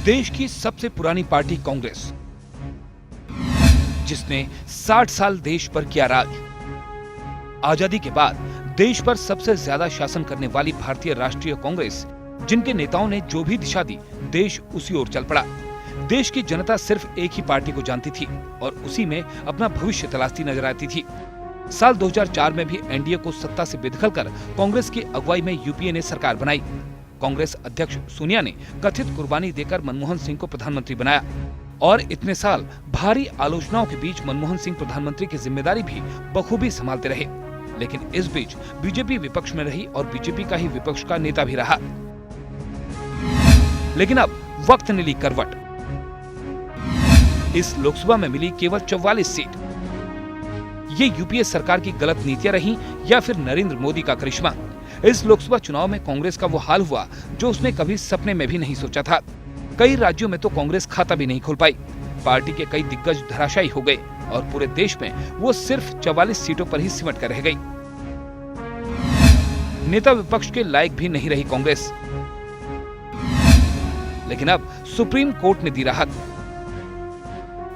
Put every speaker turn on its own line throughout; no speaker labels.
देश की सबसे पुरानी पार्टी कांग्रेस, जिसने 60 साल देश पर किया राज। आजादी के बाद देश पर सबसे ज्यादा शासन करने वाली भारतीय राष्ट्रीय कांग्रेस, जिनके नेताओं ने जो भी दिशा दी, देश उसी ओर चल पड़ा। देश की जनता सिर्फ एक ही पार्टी को जानती थी और उसी में अपना भविष्य तलाशती नजर आती थी। साल 2004 में भी एनडीए को सत्ता से बेदखल कर कांग्रेस की अगुवाई में यूपीए ने सरकार बनाई। कांग्रेस अध्यक्ष सोनिया ने कथित कुर्बानी देकर मनमोहन सिंह को प्रधानमंत्री बनाया और इतने साल भारी आलोचनाओं के बीच मनमोहन सिंह प्रधानमंत्री की जिम्मेदारी भी बखूबी संभालते रहे। लेकिन इस बीच बीजेपी विपक्ष में रही और बीजेपी का ही विपक्ष का नेता भी रहा। लेकिन अब वक्त ने ली करवट। इस लोकसभा में मिली केवल 44 सीट। ये यूपीए सरकार की गलत नीतियां रही या फिर नरेंद्र मोदी का करिश्मा? इस लोकसभा चुनाव में कांग्रेस का वो हाल हुआ जो उसने कभी सपने में भी नहीं सोचा था। कई राज्यों में तो कांग्रेस खाता भी नहीं खोल पाई। पार्टी के कई दिग्गज धराशायी हो गए और पूरे देश में वो सिर्फ 44 सीटों पर ही सिमट कर रह गई। नेता विपक्ष के लायक भी नहीं रही कांग्रेस। लेकिन अब सुप्रीम कोर्ट ने दी राहत।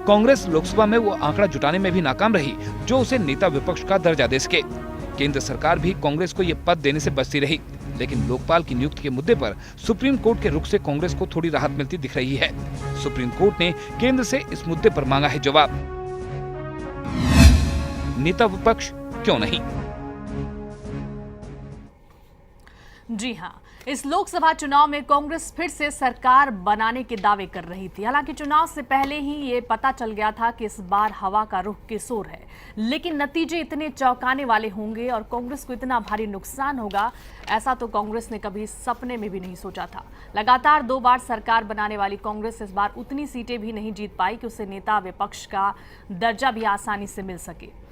कांग्रेस लोकसभा में वो आंकड़ा जुटाने में भी नाकाम रही जो उसे नेता विपक्ष का दर्जा दे सके। केंद्र सरकार भी कांग्रेस को ये पद देने से बचती रही, लेकिन लोकपाल की नियुक्ति के मुद्दे पर सुप्रीम कोर्ट के रुख से कांग्रेस को थोड़ी राहत मिलती दिख रही है। सुप्रीम कोर्ट ने केंद्र से इस मुद्दे पर मांगा है जवाब। नेता विपक्ष क्यों नहीं?
जी हाँ, इस लोकसभा चुनाव में कांग्रेस फिर से सरकार बनाने के दावे कर रही थी। हालांकि चुनाव से पहले ही ये पता चल गया था कि इस बार हवा का रुख किस ओर है, लेकिन नतीजे इतने चौंकाने वाले होंगे और कांग्रेस को इतना भारी नुकसान होगा, ऐसा तो कांग्रेस ने कभी सपने में भी नहीं सोचा था। लगातार 2 बार सरकार बनाने वाली कांग्रेस इस बार उतनी सीटें भी नहीं जीत पाई कि उसे नेता विपक्ष का दर्जा भी आसानी से मिल सके।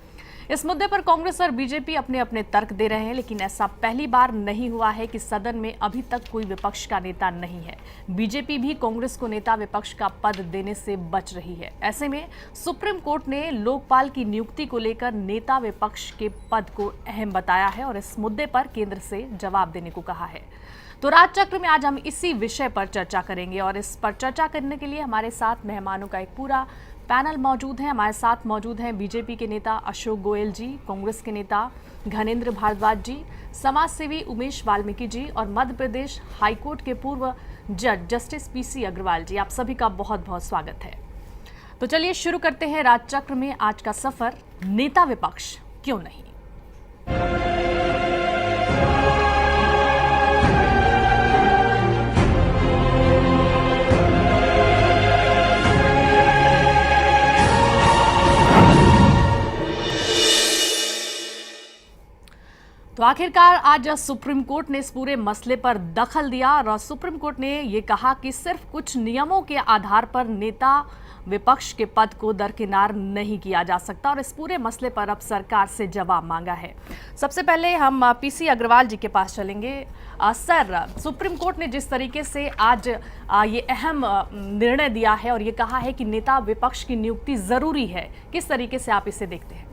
इस मुद्दे पर कांग्रेस और बीजेपी अपने अपने तर्क दे रहे हैं, लेकिन ऐसा पहली बार नहीं हुआ है कि सदन में अभी तक कोई विपक्ष का नेता नहीं है। बीजेपी भी कांग्रेस को नेता विपक्ष का पद देने से बच रही है। ऐसे में सुप्रीम कोर्ट ने लोकपाल की नियुक्ति को लेकर नेता विपक्ष के पद को अहम बताया है और इस मुद्दे पर केंद्र से जवाब देने को कहा है। तो राजचक्र में आज हम इसी विषय पर चर्चा करेंगे और इस पर चर्चा करने के लिए हमारे साथ मेहमानों का एक पूरा पैनल मौजूद है। हमारे साथ मौजूद हैं बीजेपी के नेता अशोक गोयल जी, कांग्रेस के नेता घनेंद्र भारद्वाज जी, समाज सेवी उमेश वाल्मीकि जी और मध्य प्रदेश हाईकोर्ट के पूर्व जज जस्टिस पीसी अग्रवाल जी। आप सभी का बहुत बहुत स्वागत है। तो चलिए शुरू करते हैं राजचक्र में आज का सफर, नेता विपक्ष क्यों नहीं। तो आखिरकार आज सुप्रीम कोर्ट ने इस पूरे मसले पर दखल दिया और सुप्रीम कोर्ट ने ये कहा कि सिर्फ कुछ नियमों के आधार पर नेता विपक्ष के पद को दरकिनार नहीं किया जा सकता और इस पूरे मसले पर अब सरकार से जवाब मांगा है। सबसे पहले हम पीसी अग्रवाल जी के पास चलेंगे। सर, सुप्रीम कोर्ट ने जिस तरीके से आज ये अहम निर्णय दिया है और ये कहा है कि नेता विपक्ष की नियुक्ति जरूरी है, किस तरीके से आप इसे देखते हैं?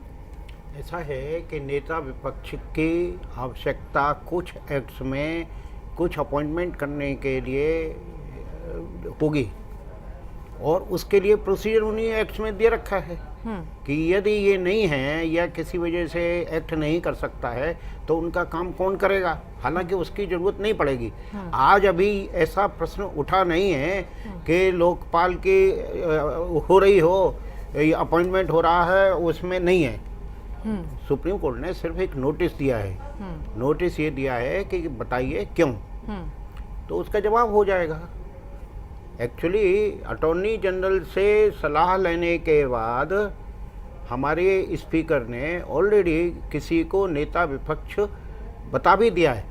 ऐसा है कि नेता विपक्ष की आवश्यकता कुछ एक्ट्स में कुछ अपॉइंटमेंट करने के लिए होगी और उसके लिए प्रोसीजर उन्हीं एक्ट्स में दे रखा है कि यदि ये नहीं है या किसी वजह से एक्ट नहीं कर सकता है तो उनका काम कौन करेगा। हालांकि उसकी ज़रूरत नहीं पड़ेगी। आज अभी ऐसा प्रश्न उठा नहीं है कि लोकपाल की हो रही हो, अपॉइंटमेंट हो रहा है, उसमें नहीं है। सुप्रीम कोर्ट ने सिर्फ एक नोटिस दिया है। नोटिस ये दिया है कि बताइए क्यों, तो उसका जवाब हो जाएगा। एक्चुअली अटॉर्नी जनरल से सलाह लेने के बाद हमारे स्पीकर ने ऑलरेडी किसी को नेता विपक्ष बता भी दिया है।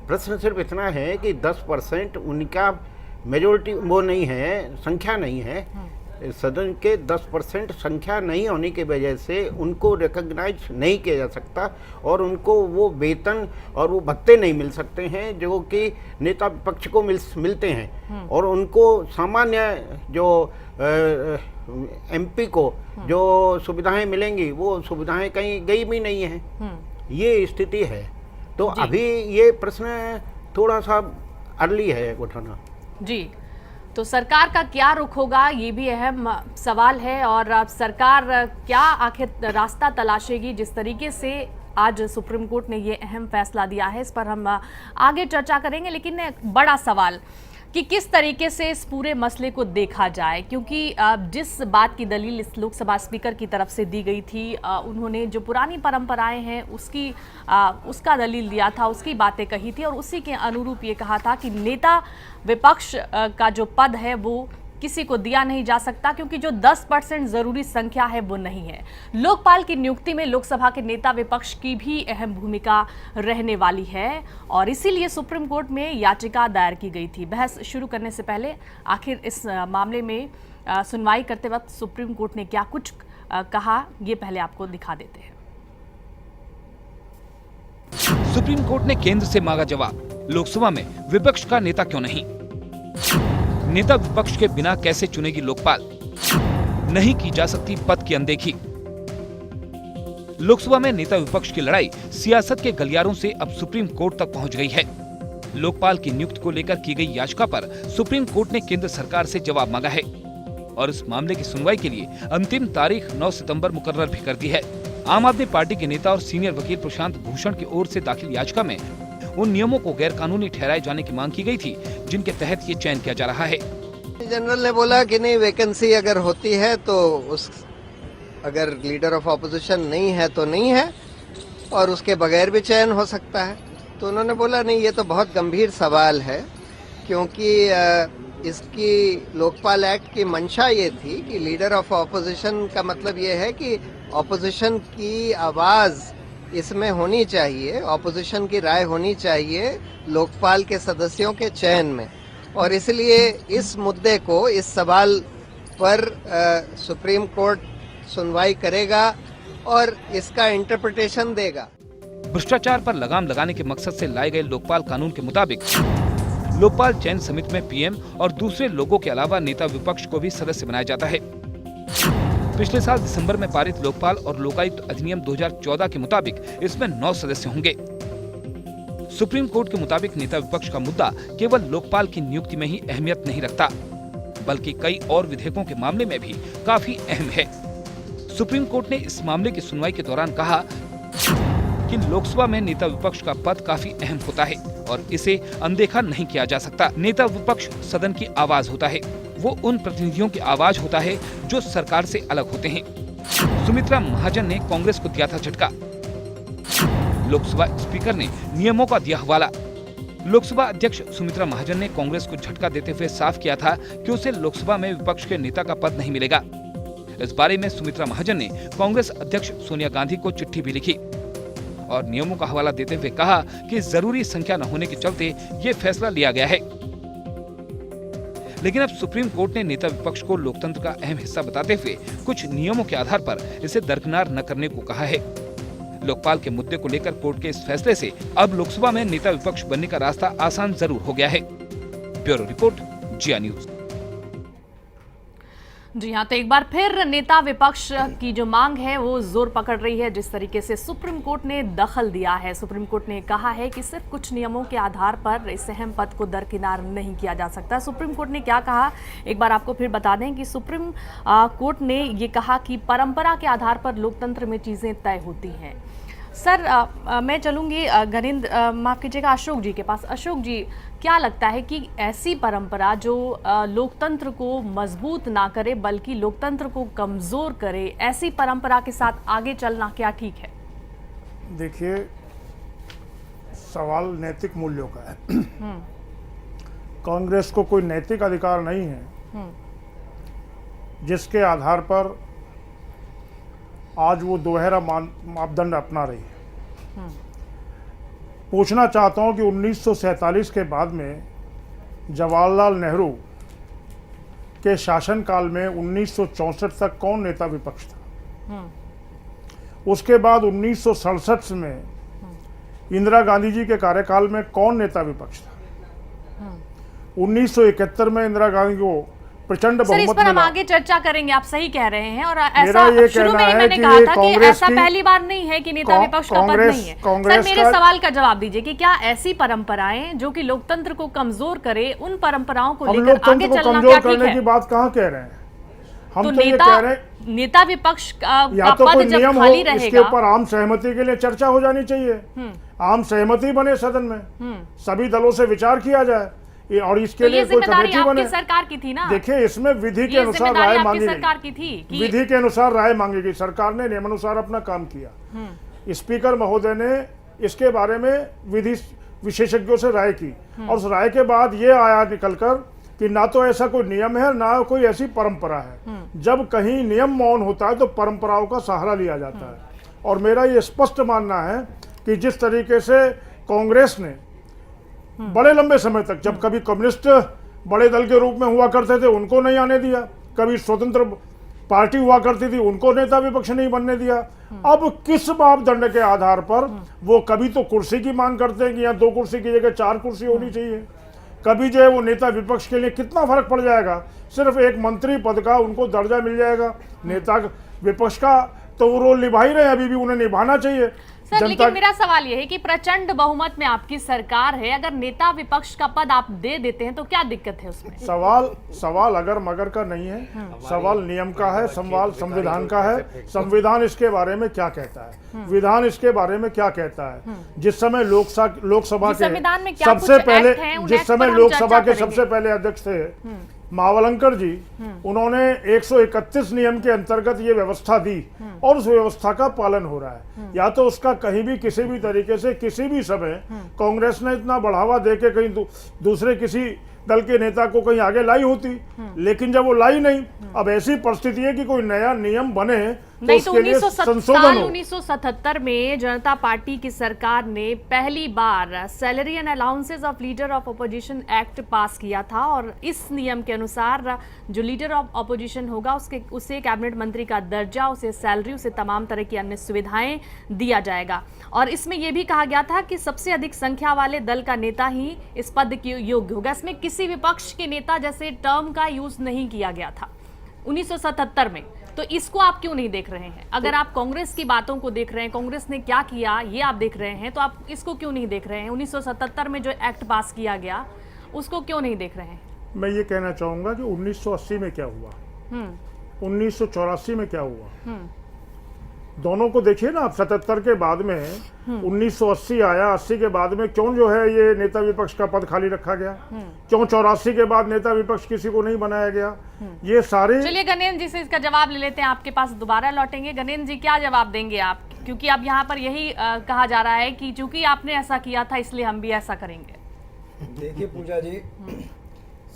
प्रश्न सिर्फ इतना है कि 10% उनका मेजोरिटी वो नहीं है, संख्या नहीं है। सदन के 10% संख्या नहीं होने की वजह से उनको रिकॉग्नाइज नहीं किया जा सकता और उनको वो वेतन और वो भत्ते नहीं मिल सकते हैं जो कि नेता विपक्ष को मिलते हैं और उनको सामान्य जो एमपी को जो सुविधाएं मिलेंगी वो सुविधाएं कहीं गई भी नहीं है। ये स्थिति है। तो अभी ये प्रश्न थोड़ा सा अर्ली है उठाना।
जी, तो सरकार का क्या रुख होगा, ये भी अहम सवाल है। और अब सरकार क्या आखिर रास्ता तलाशेगी, जिस तरीके से आज सुप्रीम कोर्ट ने ये अहम फैसला दिया है, इस पर हम आगे चर्चा करेंगे। लेकिन एक बड़ा सवाल कि किस तरीके से इस पूरे मसले को देखा जाए, क्योंकि जिस बात की दलील इस लोकसभा स्पीकर की तरफ से दी गई थी, उन्होंने जो पुरानी परंपराएं हैं उसका दलील दिया था, उसकी बातें कही थी और उसी के अनुरूप ये कहा था कि नेता विपक्ष का जो पद है वो किसी को दिया नहीं जा सकता, क्योंकि जो 10% जरूरी संख्या है वो नहीं है। लोकपाल की नियुक्ति में लोकसभा के नेता विपक्ष की भी अहम भूमिका रहने वाली है और इसीलिए सुप्रीम कोर्ट में याचिका दायर की गई थी। बहस शुरू करने से पहले आखिर इस मामले में सुनवाई करते वक्त सुप्रीम कोर्ट ने क्या कुछ कहा, ये पहले आपको दिखा देते हैं।
सुप्रीम कोर्ट ने केंद्र से मांगा जवाब, लोकसभा में विपक्ष का नेता क्यों नहीं? नेता विपक्ष के बिना कैसे चुनेगी लोकपाल? नहीं की जा सकती पद की अनदेखी। लोकसभा में नेता विपक्ष की लड़ाई सियासत के गलियारों से अब सुप्रीम कोर्ट तक पहुंच गई है। लोकपाल की नियुक्ति को लेकर की गई याचिका पर सुप्रीम कोर्ट ने केंद्र सरकार से जवाब मांगा है और इस मामले की सुनवाई के लिए अंतिम तारीख 9 सितंबर मुकर्रर भी कर दी है। आम आदमी पार्टी के नेता और सीनियर वकील प्रशांत भूषण की ओर से दाखिल याचिका में उन नियमों को गैरकानूनी ठहराए जाने की मांग की गई थी जिनके तहत ये चयन किया जा रहा है।
जनरल ने बोला कि नहीं, वैकेंसी अगर होती है तो अगर लीडर ऑफ ऑपोजिशन नहीं है तो नहीं है और उसके बगैर भी चयन हो सकता है। तो उन्होंने बोला नहीं, ये तो बहुत गंभीर सवाल है, क्योंकि इसकी लोकपाल एक्ट की मंशा ये थी कि लीडर ऑफ ऑपोजिशन का मतलब ये है कि ऑपोजिशन की आवाज इसमें होनी चाहिए, ऑपोजिशन की राय होनी चाहिए लोकपाल के सदस्यों के चयन में। और इसलिए इस मुद्दे को, इस सवाल पर सुप्रीम कोर्ट सुनवाई करेगा और इसका इंटरप्रिटेशन देगा।
भ्रष्टाचार पर लगाम लगाने के मकसद से लाए गए लोकपाल कानून के मुताबिक लोकपाल चयन समिति में पीएम और दूसरे लोगों के अलावा नेता विपक्ष को भी सदस्य बनाया जाता है। पिछले साल दिसंबर में पारित लोकपाल और लोकायुक्त अधिनियम 2014 के मुताबिक इसमें 9 सदस्य होंगे। सुप्रीम कोर्ट के मुताबिक नेता विपक्ष का मुद्दा केवल लोकपाल की नियुक्ति में ही अहमियत नहीं रखता, बल्कि कई और विधेयकों के मामले में भी काफी अहम है। सुप्रीम कोर्ट ने इस मामले की सुनवाई के दौरान कहा कि लोकसभा में नेता विपक्ष का पद काफी अहम होता है और इसे अनदेखा नहीं किया जा सकता। नेता विपक्ष सदन की आवाज होता है, वो उन प्रतिनिधियों की आवाज होता है जो सरकार से अलग होते हैं। सुमित्रा महाजन ने कांग्रेस को दिया था झटका, लोकसभा स्पीकर ने नियमों का दिया हवाला। लोकसभा अध्यक्ष सुमित्रा महाजन ने कांग्रेस को झटका देते हुए साफ किया था कि उसे लोकसभा में विपक्ष के नेता का पद नहीं मिलेगा। इस बारे में सुमित्रा महाजन ने कांग्रेस अध्यक्ष सोनिया गांधी को चिट्ठी भी लिखी और नियमों का हवाला देते हुए कहा कि जरूरी संख्या न होने के चलते ये फैसला लिया गया है। लेकिन अब सुप्रीम कोर्ट ने नेता विपक्ष को लोकतंत्र का अहम हिस्सा बताते हुए कुछ नियमों के आधार पर इसे दरकिनार न करने को कहा है। लोकपाल के मुद्दे को लेकर कोर्ट के इस फैसले से अब लोकसभा में नेता विपक्ष बनने का रास्ता आसान जरूर हो गया है। ब्यूरो रिपोर्ट, जिया न्यूज।
जी हाँ, तो एक बार फिर नेता विपक्ष की जो मांग है वो जोर पकड़ रही है। जिस तरीके से सुप्रीम कोर्ट ने दखल दिया है, सुप्रीम कोर्ट ने कहा है कि सिर्फ कुछ नियमों के आधार पर इस अहम पद को दरकिनार नहीं किया जा सकता। सुप्रीम कोर्ट ने क्या कहा, एक बार आपको फिर बता दें कि सुप्रीम कोर्ट ने ये कहा कि परंपरा के आधार पर लोकतंत्र में चीज़ें तय होती हैं। सर, मैं चलूँगी माफ़ कीजिएगा, अशोक जी के पास। अशोक जी, क्या लगता है कि ऐसी परंपरा जो लोकतंत्र को मजबूत ना करे बल्कि लोकतंत्र को कमज़ोर करे, ऐसी परंपरा के साथ आगे चलना क्या ठीक है?
देखिए, सवाल नैतिक मूल्यों का है। कांग्रेस को कोई नैतिक अधिकार नहीं है जिसके आधार पर आज वो दोहरा मापदंड अपना रही है। पूछना चाहता हूं कि 1947 के बाद में जवाहरलाल नेहरू के शासनकाल में 1964 तक कौन नेता विपक्ष था? उसके बाद 1967 में इंदिरा गांधी जी के कार्यकाल में कौन नेता विपक्ष था? 1971 में इंदिरा गांधी को प्रचंड
सर, इस
बहुमत
पर हम
मिला।
आगे चर्चा करेंगे, आप सही कह रहे हैं। और
मेरा
ऐसा
ये
शुरू में
कहना
ही
है
मैंने
कि
कहा था कि
कांग्रेस
ऐसा
की-
पहली बार नहीं है कि नेता विपक्ष का पद नहीं है। सर, मेरे सवाल का जवाब दीजिए कि क्या ऐसी परंपराएं जो कि लोकतंत्र को कमजोर करे, उन परंपराओं को
हम
लेकर आगे
लोकतंत्र को
चलना
कमजोर
क्या ठीक
करने की
है?
बात कहाँ कह रहे हैं? हम
तो
तो ये कह रहे हैं
नेता विपक्ष
या
का
तो कोई
पद जब
नियम हो,
खाली
इसके
रहेगा।
ऊपर आम सहमति के लिए चर्चा हो जानी चाहिए। आम सहमति बने सदन में, सभी दलों से विचार किया जाए और इसके
तो ये
लिए कोई
जिम्मेदारी
कमेटी बने।
आपकी सरकार की थी ना?
देखिए, इसमें विधि के
ये
अनुसार
जिम्मेदारी
राय
आपकी
मांगी
सरकार
गई।
की थी कि
विधि के अनुसार राय मांगी गई, सरकार ने नियमानुसार अपना काम किया। स्पीकर महोदय ने इसके बारे में विधि विशेषज्ञों से राय की और उस राय के बाद ये आया निकलकर कि ना तो ऐसा कोई नियम है ना कोई ऐसी परंपरा है। जब कहीं नियम मौन होता है तो परंपराओं का सहारा लिया जाता है। और मेरा ये स्पष्ट मानना है कि जिस तरीके से कांग्रेस ने बड़े लंबे समय तक, जब कभी कम्युनिस्ट बड़े दल के रूप में हुआ करते थे उनको नहीं आने दिया, कभी स्वतंत्र पार्टी हुआ करती थी उनको नेता विपक्ष नहीं बनने दिया, अब किस मापदंड के आधार पर वो कभी तो कुर्सी की मांग करते हैं कि यहाँ 2 कुर्सी की जगह 4 कुर्सी होनी चाहिए, कभी जो है वो नेता विपक्ष के लिए कितना फर्क पड़ जाएगा, सिर्फ एक मंत्री पद का उनको दर्जा मिल जाएगा। नेता विपक्ष का तो वो रोल निभा ही रहे हैं, अभी भी उन्हें निभाना चाहिए।
सर, लेकिन मेरा सवाल यह है कि प्रचंड बहुमत में आपकी सरकार है, अगर नेता विपक्ष का पद आप दे देते हैं तो क्या दिक्कत है उसमें?
सवाल अगर मगर का नहीं है, सवाल नियम का है, सवाल संविधान का है। संविधान इसके बारे में क्या कहता है, विधान इसके बारे में क्या कहता है। जिस समय लोकसभा के
संविधान में क्या
सबसे
कुछ
पहले
एक्ट हैं, उन
जिस
एक्ट पर
समय
हम
लोकसभा
चर्चा
के सबसे पहले अध्यक्ष थे मावलंकर जी, उन्होंने 131 नियम के अंतर्गत ये व्यवस्था दी और उस व्यवस्था का पालन हो रहा है। या तो उसका कहीं भी किसी भी तरीके से किसी भी समय कांग्रेस ने इतना बढ़ावा देके कहीं दूसरे किसी दल के नेता को कहीं आगे लाई होती, लेकिन जब वो लाई नहीं, अब ऐसी परिस्थिति है कि कोई नया नियम बने तो
नहीं, तो
उसके लिए संशोधन हो।
1977 में जनता पार्टी की सरकार ने पहली बार salary and allowances of leader of opposition act pass किया था और इस नियम के अनुसार जो लीडर ऑफ अपोजिशन होगा उसे कैबिनेट मंत्री का दर्जा, उसे सैलरी, उसे तमाम तरह की अन्य सुविधाएं दिया जाएगा। और इसमें यह भी कहा गया था कि सबसे अधिक संख्या वाले दल का नेता ही इस पद के योग्य होगा। इसमें किसी विपक्ष के नेता जैसे टर्म का यूज नहीं किया गया था 1977 में। तो इसको आप क्यों नहीं देख रहे हैं? अगर आप कांग्रेस की बातों को देख रहे हैं, कांग्रेस ने क्या किया ये आप देख रहे हैं, तो आप इसको क्यों नहीं देख रहे हैं? 1977 में जो एक्ट पास किया गया उसको क्यों नहीं देख रहे हैं?
मैं ये कहना चाहूंगा कि 1980 में क्या हुआ, 1984 में क्या हुआ, दोनों को देखिए ना आप। 77 के बाद में 1980 आया, 80 के बाद में क्यों जो है ये नेता विपक्ष का पद खाली रखा गया, क्यों 84 के बाद नेता विपक्ष किसी को नहीं बनाया गया, ये सारे।
चलिए गणेश जी से इसका जवाब ले लेते हैं, आपके पास दोबारा लौटेंगे। गणेश जी, क्या जवाब देंगे आप? क्योंकि अब यहाँ पर यही कहा जा रहा है कि चूंकि आपने ऐसा किया था इसलिए हम भी ऐसा करेंगे।
देखिए पूजा जी,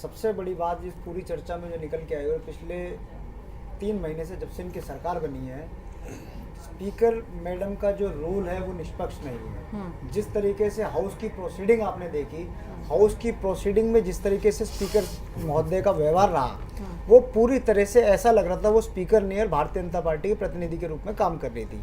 सबसे बड़ी बात इस पूरी चर्चा में जो निकल के आई और पिछले 3 महीने से जब से इनकी सरकार बनी है, स्पीकर मैडम का जो रोल है वो निष्पक्ष नहीं है। जिस तरीके से हाउस की प्रोसीडिंग आपने देखी, हाउस की प्रोसीडिंग में जिस तरीके से स्पीकर महोदय का व्यवहार रहा, वो पूरी तरह से ऐसा लग रहा था वो स्पीकर नहीं और भारतीय जनता पार्टी के प्रतिनिधि के रूप में काम कर रही थी।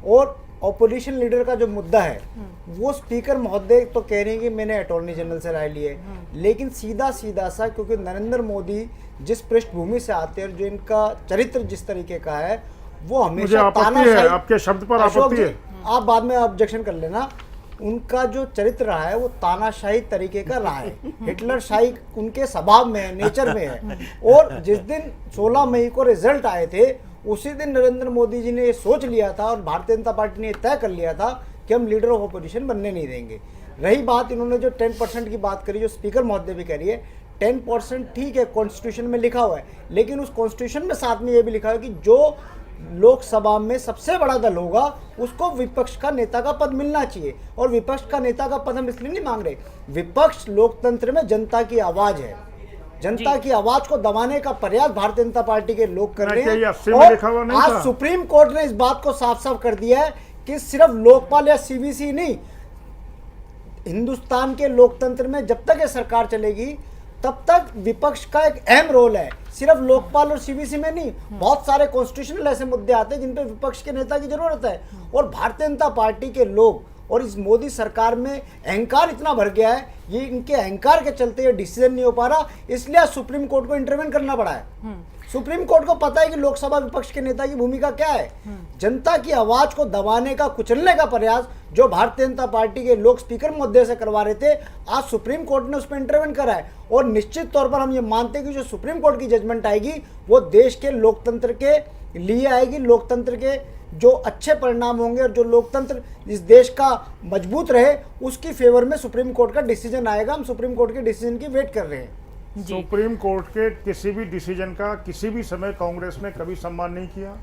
और ऑपोजिशन लीडर का जो मुद्दा है वो स्पीकर महोदय तो कह रहे हैं कि मैंने अटॉर्नी जनरल से राय ली है, लेकिन सीधा सा क्योंकि नरेंद्र मोदी जिस पृष्ठभूमि से आते हैं और जो इनका चरित्र जिस तरीके का है वो हमेशा
तानाशाही, आपके शब्द पर आपत्ति है,
आप बाद में ऑब्जेक्शन कर लेना। उनका जो चरित्र रहा है वो तानाशाही तरीके का रहा है, हिटलर शाही उनके स्वभाव में है, नेचर में है। और जिस दिन 16 मई को रिजल्ट आए थे उसी दिन नरेंद्र मोदी जी ने ये सोच लिया था और भारतीय जनता पार्टी ने तय कर लिया था कि हम लीडर ऑफ अपोजिशन बनने नहीं देंगे। रही बात इन्होंने जो 10% की बात करी, जो स्पीकर महोदय भी कह रही है, 10% ठीक है, कॉन्स्टिट्यूशन में लिखा हुआ है, लेकिन उस कॉन्स्टिट्यूशन में साथ में ये भी लिखा है कि जो लोकसभा में सबसे बड़ा दल होगा उसको विपक्ष का नेता का पद मिलना चाहिए। और विपक्ष का नेता का पद हम इसलिए नहीं मांग रहे, विपक्ष लोकतंत्र में जनता की आवाज है, जनता की आवाज को दबाने का प्रयास भारतीय जनता पार्टी के लोग कर रहे हैं। और आज सुप्रीम कोर्ट ने इस बात को साफ साफ कर दिया है कि सिर्फ लोकपाल या सीवीसी नहीं, हिंदुस्तान के लोकतंत्र में जब तक ये सरकार चलेगी तब तक विपक्ष का एक अहम रोल है। सिर्फ लोकपाल और सीवीसी में नहीं, बहुत सारे कॉन्स्टिट्यूशनल ऐसे मुद्दे आते हैं जिन पे विपक्ष के नेता की जरूरत है। और भारतीय जनता पार्टी के लोग और इस मोदी सरकार में अहंकार इतना भर गया है, ये इनके अहंकार के चलते ये डिसीजन नहीं हो पा रहा, इसलिए आज सुप्रीम कोर्ट को इंटरवेन करना पड़ा है। सुप्रीम कोर्ट को पता है कि लोकसभा विपक्ष के नेता की भूमिका क्या है। जनता की आवाज को दबाने का, कुचलने का प्रयास जो भारतीय जनता पार्टी के लोक स्पीकर मुद्दे से करवा रहे थे, आज सुप्रीम कोर्ट ने उस पर इंटरवेन करा है। और निश्चित तौर पर हम ये मानते हैं कि जो सुप्रीम कोर्ट की जजमेंट आएगी वो देश के लोकतंत्र के लिए आएगी, लोकतंत्र के जो अच्छे परिणाम होंगे और जो लोकतंत्र इस देश का मजबूत रहे उसकी फेवर में सुप्रीम कोर्ट का डिसीजन आएगा। हम सुप्रीम कोर्ट के डिसीजन की वेट कर रहे हैं।
सुप्रीम कोर्ट के किसी भी डिसीजन का किसी भी समय कांग्रेस ने कभी सम्मान नहीं किया।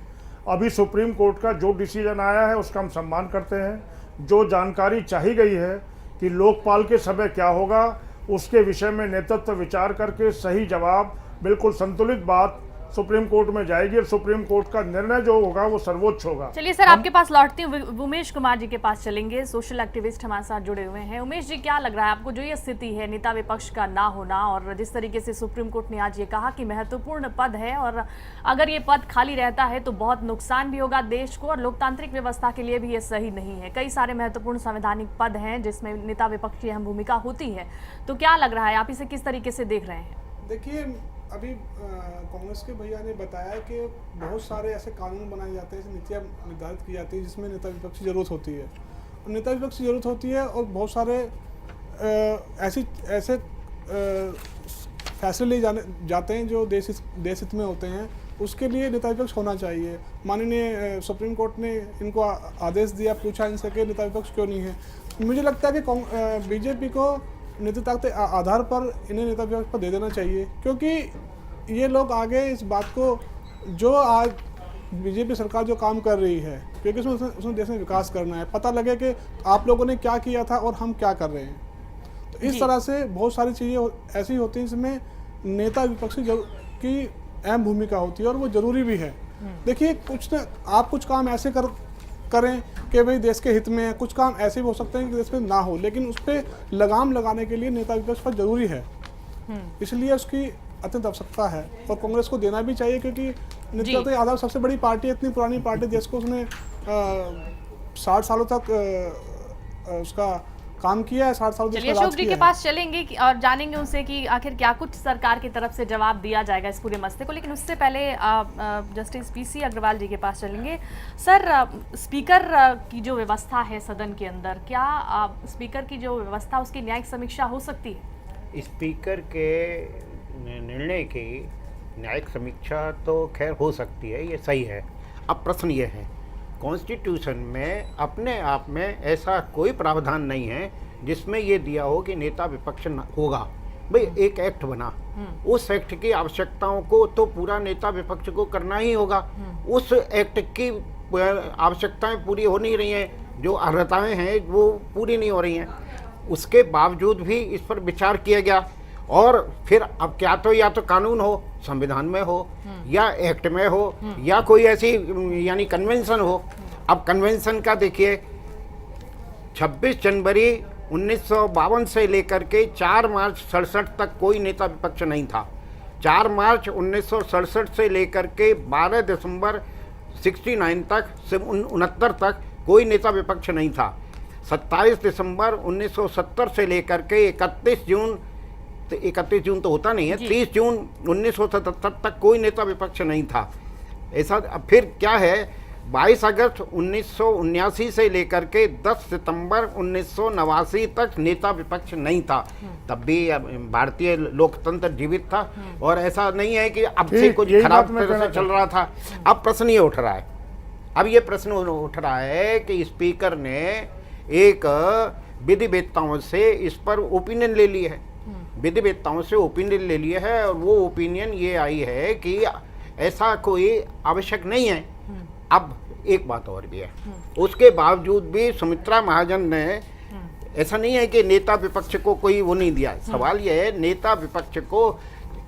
अभी सुप्रीम कोर्ट का जो डिसीजन आया है उसका हम सम्मान करते हैं। जो जानकारी चाही गई है कि लोकपाल के समय क्या होगा, उसके विषय में नेतृत्व विचार करके सही जवाब, बिल्कुल संतुलित बात सुप्रीम कोर्ट में जाएगी और सुप्रीम कोर्ट का निर्णय जो होगा वो सर्वोच्च होगा।
चलिए सर, आपके पास लौटती हूँ, उमेश कुमार जी के पास चलेंगे, सोशल एक्टिविस्ट हमारे साथ जुड़े हुए हैं। उमेश जी, क्या लग रहा है आपको, जो ये स्थिति है नेता विपक्ष का ना होना और जिस तरीके से सुप्रीम कोर्ट ने आज ये कहा कि महत्वपूर्ण पद है और अगर ये पद खाली रहता है तो बहुत नुकसान भी होगा देश को और लोकतांत्रिक व्यवस्था के लिए भी ये सही नहीं है। कई सारे महत्वपूर्ण संवैधानिक पद हैं जिसमें नेता विपक्ष की अहम भूमिका होती है, तो क्या लग रहा है, आप इसे किस तरीके से देख रहे हैं?
देखिए, अभी कांग्रेस के भैया ने बताया कि बहुत सारे ऐसे कानून बनाए जाते हैं, ऐसी नीतियाँ निर्धारित की जाती है जिसमें नेता विपक्ष की ज़रूरत होती है। और नेता विपक्ष की ज़रूरत होती है और बहुत सारे ऐसे फैसले लिए जाते हैं जो देश हित में होते हैं, उसके लिए नेता विपक्ष होना चाहिए। माननीय सुप्रीम कोर्ट ने इनको आदेश दिया, पूछा इनसे कि नेता विपक्ष क्यों नहीं है। मुझे लगता है कि बीजेपी को नेतृत्व के आधार पर इन्हें नेता विपक्ष पर दे देना चाहिए, क्योंकि ये लोग आगे इस बात को, जो आज बीजेपी सरकार जो काम कर रही है, क्योंकि उसमें देश में विकास करना है, पता लगे कि आप लोगों ने क्या किया था और हम क्या कर रहे हैं। तो इस तरह से बहुत सारी चीज़ें ऐसी होती हैं जिसमें नेता विपक्ष की अहम भूमिका होती है और वो ज़रूरी भी है। देखिए, आप कुछ काम ऐसे करें कि भाई देश के हित में है, कुछ काम ऐसे भी हो सकते हैं कि देश में ना हो, लेकिन उस पर लगाम लगाने के लिए नेता विपक्ष पर जरूरी है, इसलिए उसकी अत्यंत आवश्यकता है और कांग्रेस को देना भी चाहिए, क्योंकि नेतृत्व के आधार सबसे बड़ी पार्टी, इतनी पुरानी पार्टी, देश को उसने 60 सालों तक उसका काम किया है, 60 साल
चलिए अशोक जी के पास चलेंगे और जानेंगे उनसे कि आखिर क्या कुछ सरकार की तरफ से जवाब दिया जाएगा इस पूरे मसले को। लेकिन उससे पहले जस्टिस पीसी अग्रवाल जी के पास चलेंगे। सर, स्पीकर की जो व्यवस्था है सदन के अंदर, क्या स्पीकर की जो व्यवस्था उसकी न्यायिक समीक्षा हो सकती है?
स्पीकर के निर्णय की न्यायिक समीक्षा तो खैर हो सकती है, ये सही है। अब प्रश्न ये है, कॉन्स्टिट्यूशन में अपने आप में ऐसा कोई प्रावधान नहीं है जिसमें ये दिया हो कि नेता विपक्ष होगा। भाई एक एक्ट बना, उस एक्ट की आवश्यकताओं को तो पूरा नेता विपक्ष को करना ही होगा। उस एक्ट की आवश्यकताएं पूरी हो नहीं रही हैं, जो अर्हताएं हैं वो पूरी नहीं हो रही हैं, उसके बावजूद भी इस पर विचार किया गया। और फिर अब क्या, तो या तो कानून हो, संविधान में हो, या एक्ट में हो, या कोई ऐसी यानी कन्वेंशन हो। अब कन्वेंशन का देखिए, 26 जनवरी 1952 से लेकर के 4 मार्च 67 तक कोई नेता विपक्ष नहीं था। 4 मार्च 1967 से लेकर के 12 दिसंबर 69 तक से 69 तक कोई नेता विपक्ष नहीं था। 27 दिसंबर 1970 से लेकर के 31 जून तो होता नहीं है, 30 जून 1977 तक कोई नेता विपक्ष नहीं था। ऐसा फिर क्या है, 22 अगस्त 1979 से लेकर के 10 सितंबर 1989 तक नेता विपक्ष नहीं था। तब भी भारतीय लोकतंत्र जीवित था और ऐसा नहीं है कि अब से कुछ खराब तरह से चल रहा था। अब प्रश्न ये उठ रहा है, अब ये प्रश्न उठ रहा है कि स्पीकर ने एक विधिवेत्ताओं से इस पर ओपिनियन ले ली है, विधिवेत्ताओं से ओपिनियन ले लिया है और वो ओपिनियन ये आई है कि ऐसा कोई आवश्यक नहीं है। अब एक बात और भी है, उसके बावजूद भी सुमित्रा महाजन ने, ऐसा नहीं है कि नेता विपक्ष को कोई वो नहीं दिया, सवाल ये है नेता विपक्ष को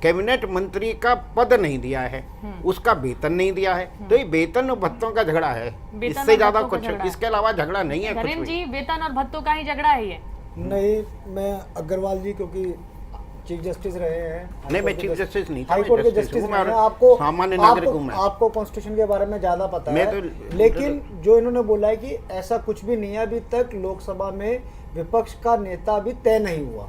कैबिनेट मंत्री का पद नहीं दिया है, उसका वेतन नहीं दिया है। तो ये वेतन और भत्तों का झगड़ा है, इससे ज्यादा कुछ, इसके अलावा झगड़ा नहीं है कुछ भी।
जी, वेतन और भत्तों का ही झगड़ा है ये?
नहीं, मैं अग्रवाल जी, क्योंकि चीफ जस्टिस रहे हैं।
नहीं, मैं चीफ जस्टिस नहीं था,
हाई
मैं
कोर्ट के
जस्टिस
जस्टिस
हूँ,
रहे हैं।
मैं
आपको
सामान्य नागरिक हूँ मैं।
आपको कॉन्स्टिट्यूशन के बारे में ज्यादा पता
मैं
है,
तो-
लेकिन जो इन्होंने बोला है कि ऐसा कुछ भी नहीं है, अभी तक लोकसभा में विपक्ष का नेता अभी तय नहीं हुआ,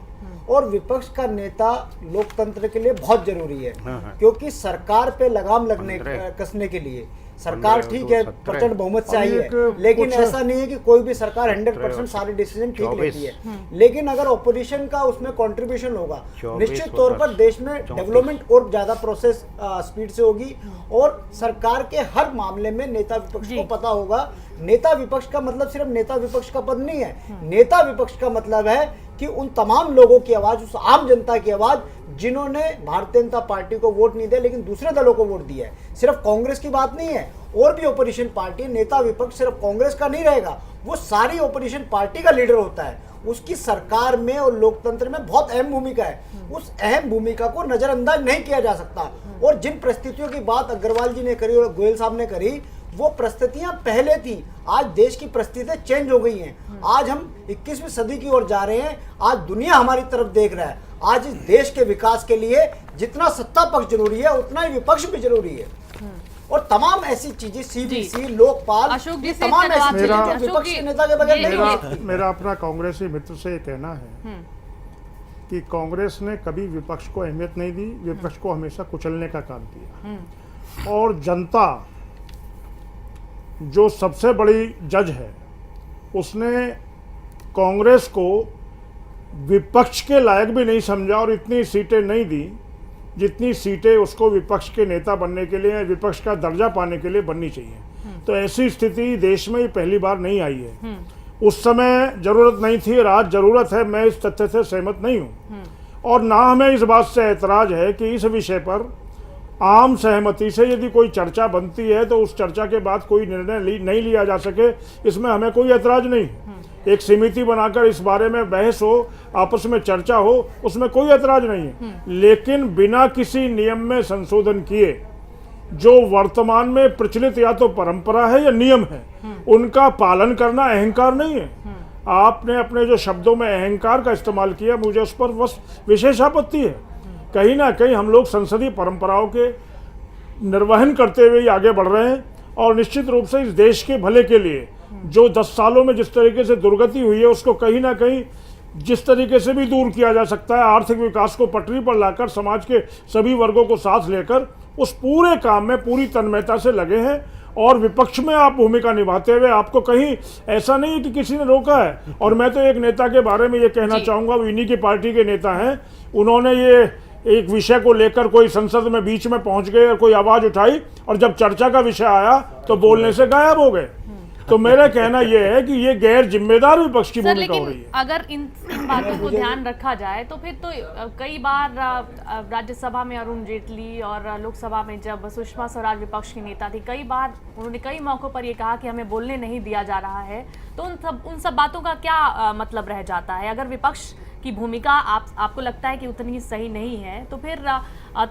और विपक्ष का नेता लोकतंत्र के लिए बहुत जरूरी है,
हाँ।
क्योंकि सरकार पे लगाम लगने
15
कसने के लिए सरकार
15
ठीक है
17
प्रचंड बहुमत से आई
अभी
है,
एक
लेकिन
कुछ-
ऐसा नहीं है कि कोई भी सरकार 100% सारे डिसीजन ठीक
24
लेती है। लेकिन अगर ऑपोजिशन का उसमें कंट्रीब्यूशन होगा,
24
निश्चित तौर पर देश में
34
डेवलपमेंट और ज्यादा प्रोसेस स्पीड से होगी, और सरकार के हर मामले में नेता विपक्ष को पता होगा। नेता विपक्ष का मतलब सिर्फ नेता विपक्ष का पद नहीं है, नेता विपक्ष का मतलब है कि उन तमाम लोगों की आवाज, उस आम जनता की आवाज जिन्होंने भारतीय जनता पार्टी को वोट नहीं दिया लेकिन दूसरे दलों को वोट दिया है। सिर्फ कांग्रेस की बात नहीं है, और भी ओपोजिशन पार्टी, नेता विपक्ष सिर्फ कांग्रेस का नहीं रहेगा, वो सारी ओपोजिशन पार्टी का लीडर होता है। उसकी सरकार में और लोकतंत्र में बहुत अहम भूमिका है। उस अहम भूमिका को नजरअंदाज नहीं किया जा सकता। और जिन परिस्थितियों की बात अग्रवाल जी ने करी और गोयल साहब ने करी, वो परिस्थितियां पहले थी, आज देश की परिस्थितियां चेंज हो गई हैं। आज हम 21वीं सदी की ओर जा रहे हैं, आज दुनिया हमारी तरफ देख रहा है। आज इस देश के विकास के लिए जितना सत्ता पक्ष जरूरी है, उतना ही विपक्ष भी जरूरी है। और तमाम ऐसी चीजें, सीबीसी, लोकपाल,
अशोक जी से
तमाम ऐसी
धन्यवाद।
चीजें
अशोक
जो विपक्ष
जी,
के नेता के बगैर
ये-
नहीं हो
मेरा
सकती।
मेरा अपना कांग्रेसी मित्र से ये कहना है कि कांग्रेस ने कभी विपक्ष को अहमियत नहीं दी, विपक्ष को हमेशा कुचलने का काम किया। और जनता जो सबसे बड़ी जज है, उसने कांग्रेस को विपक्ष के लायक भी नहीं समझा और इतनी सीटें नहीं दी जितनी सीटें उसको विपक्ष के नेता बनने के लिए, विपक्ष का दर्जा पाने के लिए बननी चाहिए। तो ऐसी स्थिति देश में ही पहली बार नहीं आई है। उस समय जरूरत नहीं थी और आज जरूरत है, मैं इस तथ्य से सहमत नहीं हूँ। और ना हमें इस बात से ऐतराज है कि इस विषय पर आम सहमति से यदि कोई चर्चा बनती है तो उस चर्चा के बाद कोई निर्णय नहीं लिया जा सके, इसमें हमें कोई ऐतराज नहीं है। एक समिति बनाकर इस बारे में बहस हो, आपस में चर्चा हो, उसमें कोई ऐतराज नहीं है। लेकिन बिना किसी नियम में संशोधन किए, जो वर्तमान में प्रचलित या तो परंपरा है या नियम है, उनका पालन करना अहंकार नहीं है। आपने अपने जो शब्दों में अहंकार का इस्तेमाल किया, मुझे उस पर बस विशेष आपत्ति है। कहीं ना कहीं हम लोग संसदीय परंपराओं के निर्वहन करते हुए आगे बढ़ रहे हैं, और निश्चित रूप से इस देश के भले के लिए जो 10 सालों में जिस तरीके से दुर्गति हुई है, उसको कहीं ना कहीं जिस तरीके से भी दूर किया जा सकता है, आर्थिक विकास को पटरी पर लाकर समाज के सभी वर्गों को साथ लेकर, उस पूरे काम में पूरी तन्मयता से लगे हैं। और विपक्ष में आप भूमिका निभाते हुए, आपको कहीं ऐसा नहीं है कि किसी ने रोका है। और मैं तो एक नेता के बारे में ये कहना चाहूँगा, वो इन्हीं की पार्टी के नेता हैं, उन्होंने ये एक विषय को लेकर कोई संसद में बीच में पहुंच गए और कोई आवाज उठाई, और जब चर्चा का विषय आया तो बोलने से गायब हो गए। तो मेरा कहना यह है कि ये गैर जिम्मेदार विपक्ष की
सर,
भूमिका हो रही
लेकिन
है।
अगर इन बातों को ध्यान रखा जाए तो फिर तो कई बार राज्यसभा में अरुण जेटली और लोकसभा में जब सुषमा स्वराज विपक्ष की नेता थी, कई बार उन्होंने कई मौकों पर ये कहा कि हमें बोलने नहीं दिया जा रहा है। तो उन सब बातों का क्या मतलब रह जाता है? अगर विपक्ष की भूमिका आपको लगता है कि उतनी सही नहीं है, तो फिर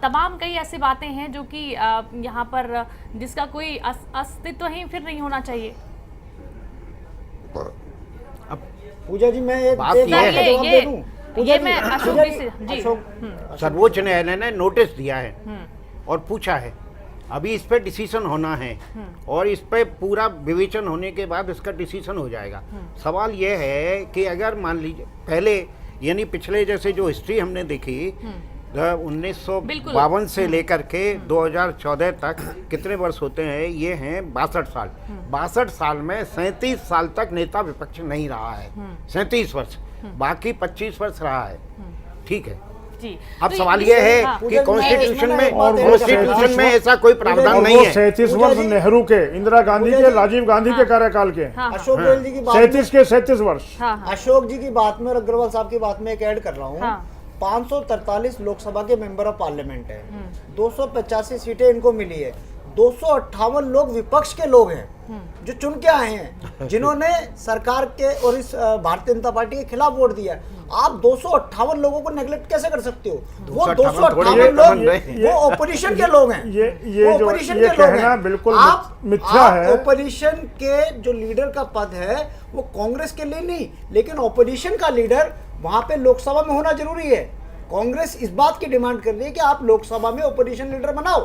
तमाम कई ऐसी बातें हैं जो कि यहाँ पर जिसका कोई अस्तित्व ही फिर नहीं होना चाहिए।
पूजा जी, मैं एक
बात
एक
ये
बात
है-
का जवाब दे दूं? पूजा
ये
जी,
मैं अशोक
पूजा
जी से जी
अशोक
सर्वोच्च न्यायालय ने नोटिस दिया है और पूछा है, अभी इस पे डिसीजन होना है, और इस पे पूरा विवेचन होने के बाद इसका डिसीजन हो जाएगा। सवाल यह है कि अगर मान लीजिए पहले, यानी पिछले जैसे जो हिस्ट्री हमने देखी 1952 से लेकर के 2014 तक कितने वर्ष होते हैं? ये हैं 62 साल। 62 साल में 37 साल तक नेता विपक्ष नहीं रहा है, 37 वर्ष, बाकी 25 वर्ष रहा है। ठीक है,
जी।
अब
तो
सवाल
ये-
ये है
हाँ।
कि कॉन्स्टिट्यूशन में
और
कॉन्स्टिट्यूशन में ऐसा कोई प्रावधान
और
नहीं
वो
है।
37 वर्ष नेहरू के, इंदिरा गांधी के, राजीव गांधी के कार्यकाल के,
हाँ,
अशोक गोयल जी की बात
37 के 37 वर्ष।
हाँ, हाँ,
अशोक जी की बात में और अग्रवाल साहब की बात में एक ऐड कर रहा हूँ।
हाँ।
543 लोकसभा के मेंबर ऑफ पार्लियामेंट है, 285 सीटें इनको मिली है, 258 लोग विपक्ष के लोग हैं जो चुन के आए हैं, जिन्होंने सरकार के और इस भारतीय जनता पार्टी के खिलाफ वोट दिया। आप 258 लोगों को नेग्लेक्ट कैसे कर सकते हो? वो 258 लोग वो ओपोजिशन के लोग हैं।
ये
वो
जो
opposition
ये
के लोग
कहना
हैं।
बिल्कुल
आप
मिथ्या है।
ओपोजिशन के जो लीडर का पद है वो कांग्रेस के लिए नहीं, लेकिन ओपोजिशन का लीडर वहां पे लोकसभा में होना जरूरी है। कांग्रेस इस बात की डिमांड कर रही है कि आप लोकसभा में ओपोजिशन लीडर बनाओ।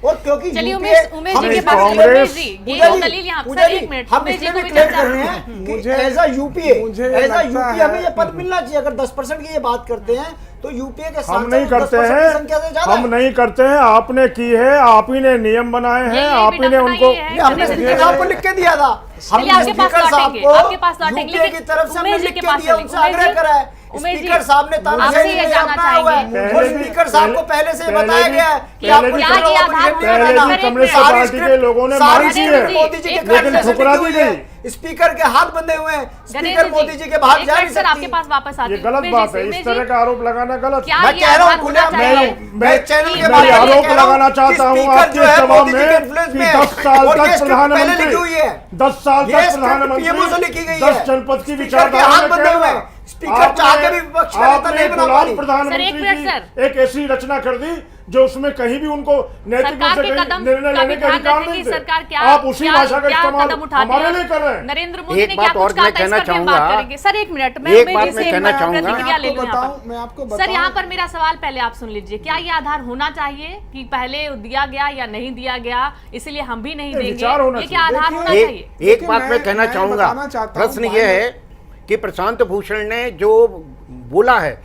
और क्योंकि
चलिए
UPA
उमेश जी के
हम
पास
कांग्रेस-
उमेश जी ये दलील यहाँ
पूजा
सर
जी,
एक मिनट
हम
उमेश जी
इसलिए
को
भी
भी
क्लियर
चर्चा
कर रहे हैं कि
मुझे-
एज अ यूपीए
मुझे
एज अ
लगता
यूपी
है
हमें ये पद मिलना चाहिए। अगर 10% की ये बात करते हैं तो यूपीए के
हम
सांसद
नहीं करते
10% की
हैं,
संख्या से ज्यादा
हम
है।
नहीं करते हैं, आपने की है, आप ही ने नियम बनाए हैं,
यही
आप ही ने
बेटा
उनको
बनाइए है।
नहीं, हमने स्पीकर साहब को लिख के दिया था।
चलिए,
हमने
आपके पास
स्पीकर साहब
लौटेंगे,
को
आपके पास लौटेंगे,
यूपीए की
लेकिन
तरफ से हमने
उमेश जी
लिख
के
के
पास
दिया,
चलेंगे।
उनसे आग्रह
उमेश जी,
करा है।
उमेश जी,
स्पीकर साहब ने तानाशाही
आपसे ये
नहीं
जानना
अपनाया हुआ है।
चाहेंगे।
और स्पीकर साहब को पहले से बताया गया है कि
पहले
आपको
भी
लीडर
क्या
ऑफ
आधार
ऑपोजिशन
होना
नहीं
पहले
बनाना।
भी कम्युनिस्ट
सारी
पार्टी के
स्क्रिप्ट-
लोगों ने
सारी
मांग की
स्क्रिप्ट
है,
मोदी जी के
एक
घर
लेकिन
से
ठुकरा
लिखी
दी
हुई है।
गई।
स्पीकर के हाथ बंधे हुए हैं। स्पीकर मोदी जी के बाहर
एक
जा नहीं
मिनट सर आपके
सकती।
पास वापस आते
ये
हैं।
गलत
उमेश
बात
जी,
है,
उमेश
इस तरह
जी,
का आरोप लगाना गलत
क्या
है।
मैं
ये
कह रहा हूँ
आधार
खुले
होना चाहिए?
मैं चैनल के
मैं
बारे में
आरोप
कह रहा हूँ
लगाना
कि
चाहता हूँ
स्पीकर
आपके
जो है
जवाब
मोदी जी के
में
influence
कि
में है।
10 साल
और ये
तक
स्क्रिप्ट पहले
प्रधानमंत्री
लिखी हुई है।
10 साल
ये
तक
स्क्रिप्ट PMO से लिखी गई
प्रधानमंत्री
है।
10 जनपद की
स्पीकर के
विचारधारा
हाथ
में
बंधे
कह
हुए
रहा
हैं।
है।
स्पीकर चाह के भी विपक्ष का नेता नहीं बना पा
गुलाम
रही।
प्रधानमंत्री
सर, एक मिनट,
की
सर।
एक ऐसी रचना कर दी जो उसमें कहीं भी उनको नैतिक रूप
सरकार
से
के
कहीं
कदम
निर्णय
का
लेने
भी
का
ध्यान
अधिकार
रखें
नहीं
कि
थे।
सरकार क्या
आप उसी भाषा का इस्तेमाल
कदम उठाती
हमारे
है।
लिए कर रहे हैं।
नरेंद्र मोदी
एक
ने क्या
बात और
कुछ कहा
मैं
था, इस
कहना
पर भी हम
चाहूंगा।
बात करेंगे। सर एक मिनट मैं
एक
उमेश
बात
जी
मैं
से
कहना चाहूंगा।
प्रतिक्रिया ले लूं यहाँ
मैं आपको
पर। सर
बताऊं।
यहाँ पर मेरा सवाल पहले आप सुन लीजिए, क्या ये आधार होना चाहिए कि पहले दिया गया या नहीं दिया गया, इसलिए हम भी नहीं
ये
देंगे?
विचार होना
ये क्या
चाहिए।
आधार होना
एक
चाहिए?
एक
देखिए,
बात मैं कहना
मैं
चाहूंगा।
बताना चाहता हूं,
प्रश्न ये है कि प्रशांत भूषण ने जो बोला है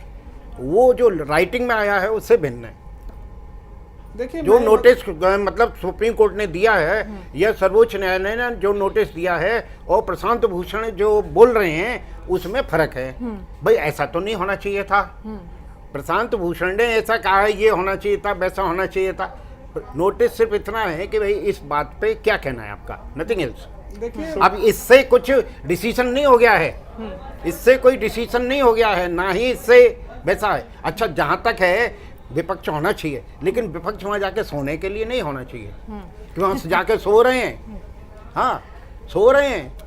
वो जो राइटिंग में आया है उससे भिन्न है।
देखिए
जो
मैं-
नोटिस मतलब सुप्रीम कोर्ट ने दिया है या सर्वोच्च न्यायालय ने जो नोटिस दिया है और प्रशांत भूषण जो बोल रहे हैं उसमें फर्क है। भाई ऐसा तो नहीं होना चाहिए था। प्रशांत भूषण ने ऐसा कहा है ये होना चाहिए था, वैसा होना चाहिए था। नोटिस सिर्फ इतना है कि भाई इस बात पे क्या कहना है आपका, नथिंग एल्स।
देखिए
अब इससे कुछ डिसीजन नहीं हो गया है, इससे कोई डिसीजन नहीं हो गया है, ना ही इससे वैसा है। अच्छा जहाँ तक है विपक्ष होना चाहिए, लेकिन विपक्ष वहाँ जाके सोने के लिए नहीं होना चाहिए कि वहाँ जाके सो रहे हैं। हाँ सो रहे हैं।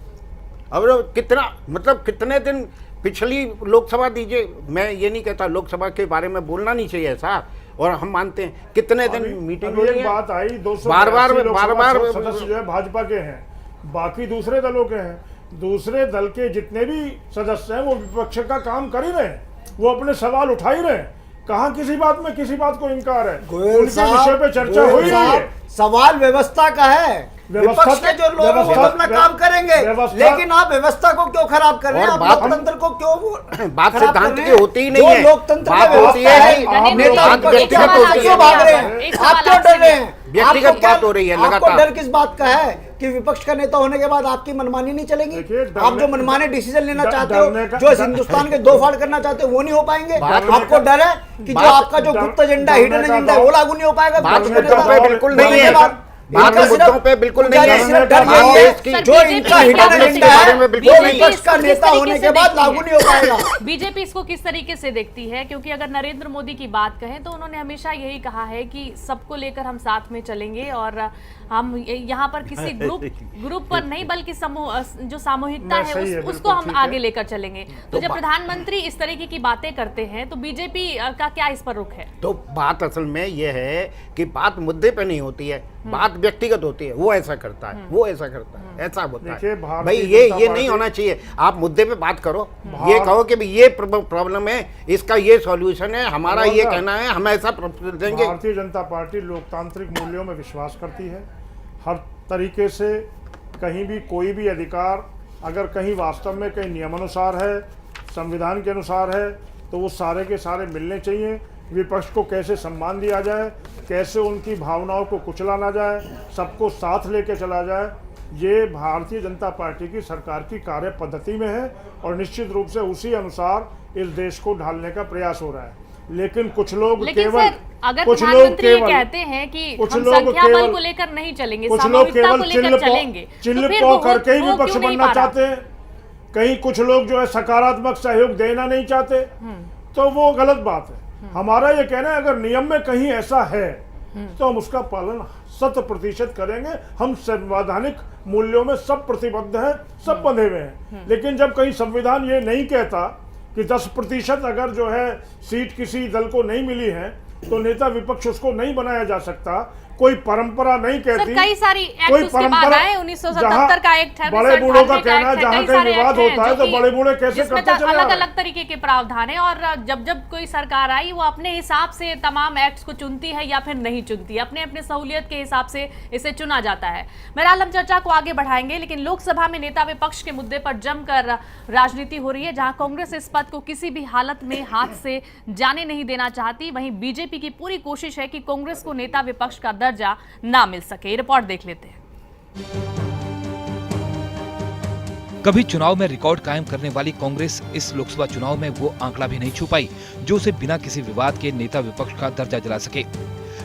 अब कितना मतलब कितने दिन पिछली लोकसभा दीजिए, मैं ये नहीं कहता लोकसभा के बारे में बोलना नहीं चाहिए ऐसा, और हम मानते हैं कितने दिन मीटिंग हो
अभी
रही
एक
है।
बात आई,
बार बार
सदस्य जो है भाजपा के हैं, बाकी दूसरे दलों के हैं। दूसरे दल के जितने भी सदस्य हैं वो विपक्ष का काम कर ही रहे हैं, वो अपने सवाल उठा ही रहे हैं। कहाँ किसी बात में किसी बात को इनकार है?
गोयल
उनके
साहब,
विषय पे चर्चा हो
गोयल
ही रही है।
साहब, सवाल व्यवस्था का है।
व्यवस्था
विपक्ष के जो लोग हैं वो
व्यवस्था-
अपना काम करेंगे,
व्यवस्था-
लेकिन आप व्यवस्था को क्यों खराब कर रहे हैं?
और
आप
बात-
लोकतंत्र को क्यों
बात
खराब कर
सिद्धांत
रहे
की
हैं?
होती ही
जो
नहीं है,
लोकतंत्र
बात
में
होती
व्यवस्था
है
है,
नहीं।
नेता
बात
विपक्ष
व्यक्तिगत
के
होती
क्यों
है।
भाग रहे हैं?
एक
आप
सवाल
क्यों
आपसे
डर रहे हैं?
व्यक्तिगत
आपको क्या-
बात हो रही है
आपको
लगातार।
डर किस बात का है कि विपक्ष का नेता होने के बाद आपकी मनमानी नहीं चलेगी?
देखिए,
आप जो मनमाने डिसीजन लेना चाहते हो,
डरने का-
जो इस हिंदुस्तान के दो फाड़ करना चाहते हो, वो नहीं हो पाएंगे।
बात-
आपको डर है कि जो
बात-
आपका जो गुप्त एजेंडा,
डरने
हिडन
का
एजेंडा है, वो
दौर-
लागू नहीं हो पाएगा।
बात
विपक्ष के
मुद्दों
नेता-
पे बिल्कुल नहीं है।
धन्यवाद।
बात
इनका
मुद्दों
सिर्फ-
पे बिल्कुल
इनका
नहीं है।
सिर्फ डर
बात
यही है
देश की-
जो इनका हिडन एजेंडा है वो विपक्ष का नेता होने के बाद लागू नहीं हो पाएगा।
बीजेपी इसको किस तरीके से देखती है? क्योंकि अगर नरेंद्र मोदी की बात कहें तो उन्होंने हमेशा यही कहा है कि सबको लेकर हम साथ में चलेंगे और हम यहाँ पर किसी ग्रुप पर नहीं बल्कि समूह जो सामूहिकता
नहीं,
है
सही है,
उसको
बिल्कुल
हम
ठीक है।
आगे लेकर चलेंगे। तो जब प्रधानमंत्री इस तरीके की बातें करते हैं तो बीजेपी का क्या इस पर रुख है?
तो बात असल में यह है कि बात मुद्दे पे नहीं होती है, बात व्यक्तिगत होती है। वो ऐसा करता है, वो ऐसा करता है, ऐसा होता
देखिए,
है।
भारतीय
भाई
जनता
ये नहीं
पार्टी-
होना चाहिए। आप मुद्दे पे बात करो, ये कहो कि भाई ये प्रॉब्लम है, इसका ये सॉल्यूशन है, हमारा ये कहना है, हम ऐसा देंगे।
भारतीय जनता पार्टी लोकतांत्रिक मूल्यों में विश्वास करती है। हर तरीके से कहीं भी कोई भी अधिकार अगर कहीं वास्तव में कहीं नियमानुसार है, संविधान के अनुसार है, तो वो सारे के सारे मिलने चाहिए। विपक्ष को कैसे सम्मान दिया जाए, कैसे उनकी भावनाओं को कुचला ना जाए, सबको साथ लेके चला जाए, ये भारतीय जनता पार्टी की सरकार की कार्य पद्धति में है और निश्चित रूप से उसी अनुसार इस देश को ढालने का प्रयास हो रहा है। लेकिन कुछ लोग
लेकिन
केवल
सर अगर
कुछ लोग
प्रधानमंत्री ये
केवल
कहते हैं कि
कुछ
हम
लोग
संख्या बल
केवल-
को लेकर नहीं चलेंगे,
कुछ लोग
सामूहिकता
केवल
को लेकर चलेंगे,
चिल्ल
फिर
पौ
वो
करके ही
वो
विपक्ष
क्यों नहीं
बनना
पा रहा?
चाहते हैं। कहीं कुछ लोग जो है सकारात्मक सहयोग देना नहीं चाहते, तो वो गलत बात है। हमारा ये कहना है अगर नियम में कहीं ऐसा है तो हम उसका पालन 100% करेंगे। हम संवैधानिक मूल्यों में सब प्रतिबद्ध हैं, सब बंधे हुए हैं। लेकिन जब कहीं संविधान ये नहीं कहता कि 10% अगर जो है सीट किसी दल को नहीं मिली है तो नेता विपक्ष उसको नहीं बनाया जा सकता, कोई परंपरा नहीं कहती।
सर, कई सारी एक्ट
कोई
उसके बाद
परंपरा
आए, 1977 का एक्ट है,
बड़े बूढ़ों का
1998
कहना है,
का
जहाँ
एक्ट है,
कहीं
कई सारे
विवाद
एक्ट हैं
होता है
जो
तो
कि-
बड़े बूढ़े कैसे
जिसमें
करते चले आ
अलग
रहे
अलग तरीके के प्रावधान है, और जब जब कोई सरकार आई वो अपने हिसाब से तमाम एक्ट्स को चुनती है या फिर नहीं चुनती, अपने अपने सहूलियत के हिसाब से इसे चुना जाता है। बहरहाल हम चर्चा को आगे बढ़ाएंगे, लेकिन लोकसभा में नेता विपक्ष के मुद्दे पर जमकर राजनीति हो रही है। जहां कांग्रेस इस पद को किसी भी हालत में हाथ से जाने नहीं देना चाहती, वहीं बीजेपी की पूरी कोशिश है कि कांग्रेस को नेता विपक्ष का दर्जा ना मिल सके। रिपोर्ट देख लेते हैं।
कभी चुनाव में रिकॉर्ड कायम करने वाली कांग्रेस इस लोकसभा चुनाव में वो आंकड़ा भी नहीं छू पाई जो उसे बिना किसी विवाद के नेता विपक्ष का दर्जा दिला सके।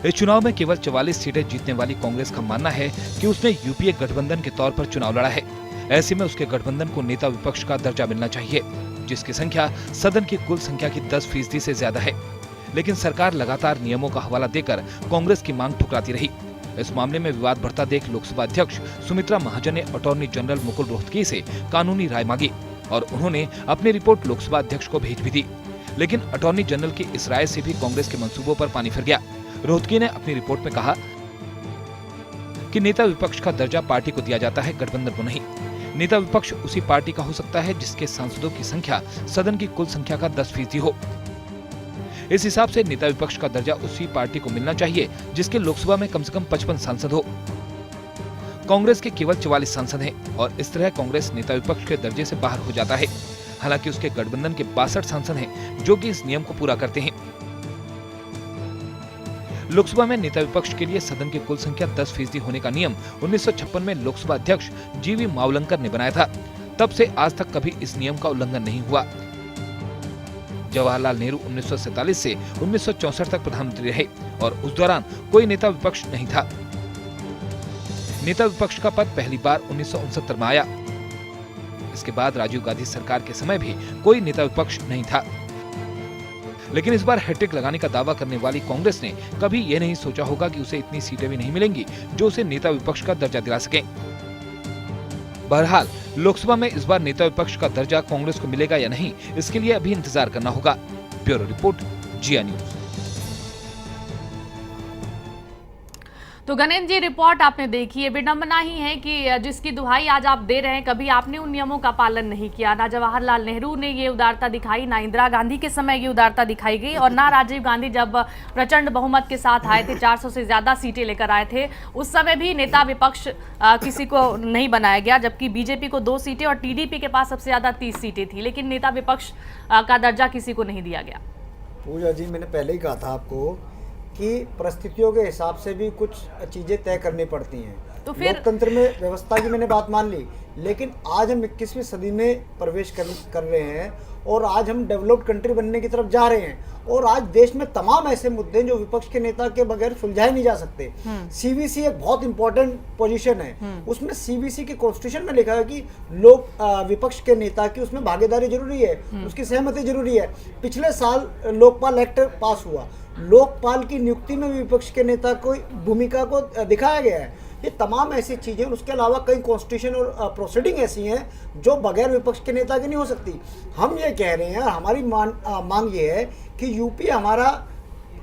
इस चुनाव में केवल 44 सीटें जीतने वाली कांग्रेस का मानना है कि उसने यूपीए गठबंधन के तौर पर चुनाव लड़ा है। ऐसे में उसके गठबंधन को नेता विपक्ष का दर्जा मिलना चाहिए, जिसकी संख्या सदन की कुल संख्या की 10% से ज्यादा है। लेकिन सरकार लगातार नियमों का हवाला देकर कांग्रेस की मांग ठुकराती रही। इस मामले में विवाद बढ़ता देख लोकसभा अध्यक्ष सुमित्रा महाजन ने अटॉर्नी जनरल मुकुल रोहतगी से कानूनी राय मांगी और उन्होंने अपनी रिपोर्ट लोकसभा अध्यक्ष को भेज भी दी। लेकिन अटॉर्नी जनरल की इस राय से भी कांग्रेस के मंसूबों पर पानी फिर गया। रोहतगी ने अपनी रिपोर्ट में कहा कि नेता विपक्ष का दर्जा पार्टी को दिया जाता है, गठबंधन को नहीं। नेता विपक्ष उसी पार्टी का हो सकता है जिसके सांसदों की संख्या सदन की कुल संख्या का 10% हो। इस हिसाब से नेता विपक्ष का दर्जा उसी पार्टी को मिलना चाहिए जिसके लोकसभा में कम से कम 55 सांसद हो। कांग्रेस के केवल 44 सांसद हैं और इस तरह कांग्रेस नेता विपक्ष के दर्जे से बाहर हो जाता है। हालांकि उसके गठबंधन के 62 सांसद हैं जो कि इस नियम को पूरा करते हैं। लोकसभा में नेता विपक्ष के लिए सदन की कुल संख्या 10% होने का नियम 1956 में लोकसभा अध्यक्ष जीवी मावलंकर ने बनाया था। तब से आज तक कभी इस नियम का उल्लंघन नहीं हुआ। जवाहरलाल नेहरू 1947 से 1964 तक प्रधानमंत्री रहे और उस दौरान कोई नेता विपक्ष नहीं था। नेता विपक्ष का पद पहली बार 1969 में आया। इसके बाद राजीव गांधी सरकार के समय भी कोई नेता विपक्ष नहीं था। लेकिन इस बार हैट्रिक लगाने का दावा करने वाली कांग्रेस ने कभी ये नहीं सोचा होगा कि उसे इतनी सीटें भी नहीं मिलेंगी जो उसे नेता विपक्ष का दर्जा दिला सके। बहरहाल लोकसभा में इस बार नेता विपक्ष का दर्जा कांग्रेस को मिलेगा या नहीं, इसके लिए अभी इंतजार करना होगा। ब्यूरो रिपोर्ट, जिया न्यूज।
तो गणेश जी, रिपोर्ट आपने देखी है। विडंबना ही है कि जिसकी दुहाई आज आप दे रहे हैं, कभी आपने उन नियमों का पालन नहीं किया। ना जवाहरलाल नेहरू ने ये उदारता दिखाई, ना इंदिरा गांधी के समय ये उदारता दिखाई गई, और ना राजीव गांधी जब प्रचंड बहुमत के साथ आए थे, 400 से ज्यादा सीटें लेकर आए थे, उस समय भी नेता विपक्ष किसी को नहीं बनाया गया। जबकि बीजेपी को 2 सीटें और टीडीपी के पास सबसे ज्यादा 30 सीटें थी, लेकिन नेता विपक्ष का दर्जा किसी को नहीं दिया गया।
पूजा जी, मैंने पहले ही कहा था आपको कि परिस्थितियों के हिसाब से भी कुछ चीज़ें तय करनी पड़ती हैं।
तो फिर
लोकतंत्र में व्यवस्था की मैंने बात मान ली, लेकिन आज हम 21वीं सदी में प्रवेश कर रहे हैं और आज हम डेवलप्ड कंट्री बनने की तरफ जा रहे हैं। और आज देश में तमाम ऐसे मुद्दे जो विपक्ष के नेता के बगैर सुलझाए नहीं जा सकते। सीवीसी एक बहुत इंपॉर्टेंट पोजीशन है। उसमें सीवीसी के कॉन्स्टिट्यूशन में लिखा है कि विपक्ष के नेता की उसमें भागीदारी जरूरी है, उसकी सहमति जरूरी है। पिछले साल लोकपाल एक्ट पास हुआ, लोकपाल की नियुक्ति में विपक्ष के नेता को भूमिका को दिखाया गया है। ये तमाम ऐसी चीजें, उसके अलावा कई कॉन्स्टिट्यूशन और प्रोसीडिंग ऐसी हैं जो बगैर विपक्ष के नेता की नहीं हो सकती। हम ये कह रहे हैं, हमारी मांग ये है कि यूपी हमारा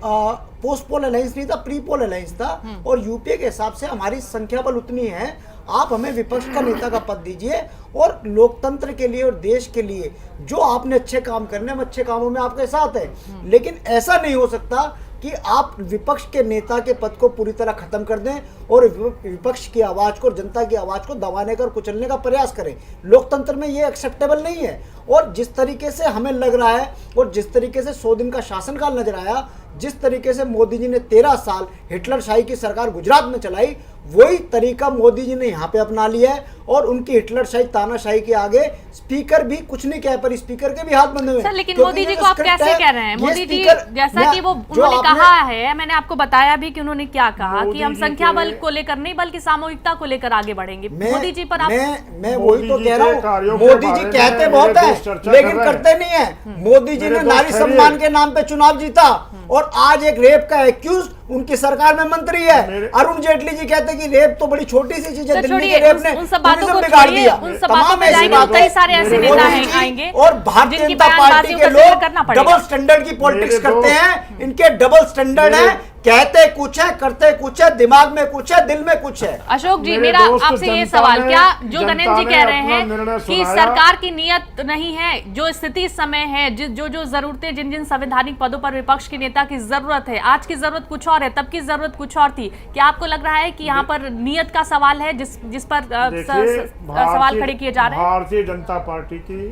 पोस्ट पोल अलायंस नहीं था, प्री पोल अलायंस था, और यूपीए के हिसाब से हमारी संख्या बल उतनी है। आप हमें विपक्ष का नेता का पद दीजिए और लोकतंत्र के लिए और देश के लिए जो आपने अच्छे काम करने, हम अच्छे कामों में आपके साथ हैं। लेकिन ऐसा नहीं हो सकता कि आप विपक्ष के नेता के पद को पूरी तरह खत्म कर दें और विपक्ष की आवाज को, जनता की आवाज को दबाने का और कुचलने का प्रयास करें। लोकतंत्र में ये एक्सेप्टेबल नहीं है। और जिस तरीके से हमें लग रहा है और जिस तरीके से 100 दिन का शासनकाल नजर आया, जिस तरीके से मोदी जी ने 13 साल हिटलरशाही की सरकार गुजरात में चलाई, वही तरीका मोदी जी ने यहाँ पे अपना लिया है। और उनकी हिटलरशाही तानाशाही के आगे स्पीकर भी कुछ नहीं कह, पर स्पीकर के भी हाथ बंधे हुए।
सर, लेकिन मोदी जी को आप कैसे कह रहे हैं? मोदी जी जैसा कि वो उन्होंने कहा है, मैंने आपको बताया भी कि उन्होंने क्या कहा कि हम संख्या बल को लेकर नहीं बल्कि सामूहिकता को लेकर आगे बढ़ेंगे। मोदी जी पर आप, मैं
वही तो कह रहा हूँ, मोदी जी कहते बहुत है लेकिन करते नहीं है। मोदी जी ने नारी सम्मान के नाम पे चुनाव जीता और आज एक रेप का एक्यूज उनकी सरकार में मंत्री है। अरुण जेटली जी कहते हैं कि रेप तो बड़ी छोटी सी चीज है, दिल्ली के रेप ने
उन सब बातों को
बिगाड़
छोड़िए,
दिया।
उन सब बातों पे जाएंगे, कई सारे ऐसे नेता आएंगे
और भारतीय
जिनकी
जनता पार्टी
बयानबाजियों
के
का जिक्र
लोग
करना पड़ेगा।
डबल स्टैंडर्ड की पॉलिटिक्स
मेरे
करते हैं, इनके डबल स्टैंडर्ड है, कहते कुछ है, करते कुछ है, दिमाग में कुछ है, दिल में कुछ है।
अशोक जी,
मेरे
मेरा
दोस्त,
आपसे ये
जनता
सवाल,
ने-
क्या जो
जनता
गणेश जी
ने
कह रहे
अपना
हैं
निर्णय
कि
सुनाया।
सरकार की नियत नहीं है, जो स्थिति इस समय है, जो जरूरतें, जिन जिन संवैधानिक पदों पर विपक्ष के नेता की जरूरत है, आज की जरूरत कुछ और है, तब की जरूरत कुछ और थी। क्या आपको लग रहा है कि यहाँ पर नियत का सवाल है जिस पर
देखिए,
सवाल खड़े किए जा रहे हैं?
भारतीय जनता पार्टी की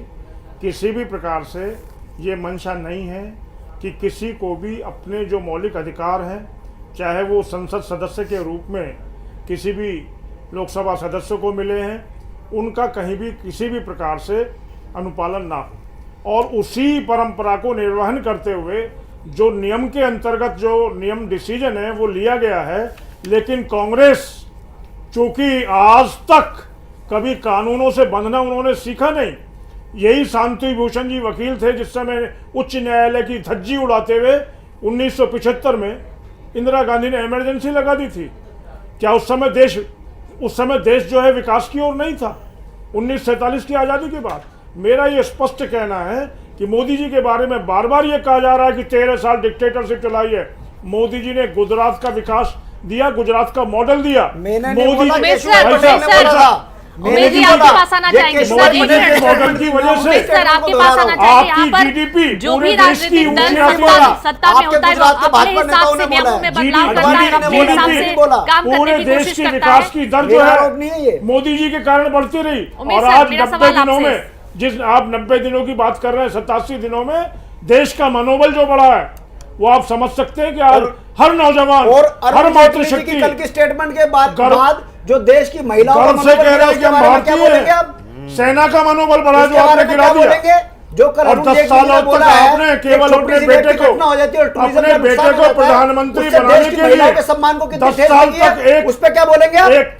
किसी भी प्रकार से ये मंशा नहीं है कि किसी को भी अपने जो मौलिक अधिकार हैं, चाहे वो संसद सदस्य के रूप में किसी भी लोकसभा सदस्य को मिले हैं, उनका कहीं भी किसी भी प्रकार से अनुपालन ना हो, और उसी परंपरा को निर्वहन करते हुए जो नियम के अंतर्गत जो नियम डिसीजन है वो लिया गया है। लेकिन कांग्रेस चूंकि आज तक कभी कानूनों से बंधना उन्होंने सीखा नहीं, यही शांति भूषण जी वकील थे जिस समय उच्च न्यायालय की धज्जी उड़ाते हुए 1975 में इंदिरा गांधी ने इमरजेंसी लगा दी थी। क्या उस समय देश जो है विकास की ओर नहीं था 1947 की आज़ादी के बाद? मेरा ये स्पष्ट कहना है कि मोदी जी के बारे में बार बार ये कहा जा रहा है कि 13 साल डिक्टेटरशिप चलाई है। मोदी जी ने गुजरात का विकास दिया, गुजरात का मॉडल दिया।
उमेश जी आपके पास आना चाहेंगे सर,
मॉडल की वजह से
सर आपके पास आना चाहेंगे। यहाँ पर जो भी राजनीतिक दल सत्ता में होता है वो अपने हिसाब से नियमों में बदलाव करता है, अपने हिसाब से काम करने की
देश
कोशिश
की
करता
विकास
है।
की दर जो है मोदी जी के कारण बढ़ती रही।
उमेश
और
सर,
आज
मेरा
90
सवाल
दिनों
आपसे
में, जिस आप 90 दिनों की बात कर रहे हैं, 87 दिनों में देश का मनोबल जो बढ़ा है वो आप समझ सकते हैं कि आज हर नौजवान
और
हर
अरुण जेटली जी की कल की स्टेटमेंट के बाद जो देश की महिलाओं का
गर्व से कह रहे हैं कि हम भारतीय
बोलेंगे
हैं।
आप?
सेना का मनोबल बढ़ा जो
इसके बारे
आपने
में
गिरा
क्या
दिया।
बोलेंगे? जो कल
और
अरुण
10
जेटली
साल
ने
तक
बोला है,
आपने केवल
एक छोटी
अपने
सी
बेटे
घटना
को
हो जाती है और टूरिज्म
अपने
का
बेटे
नुकसान
को
हो जाता है,
प्रधानमंत्री
उससे
बनाने
देश की
के
महिलाओं
लिए
के सम्मान को कितनी
10
ठेस
साल
लगी है,
तक
उस पर क्या बोलेंगे आप?
एक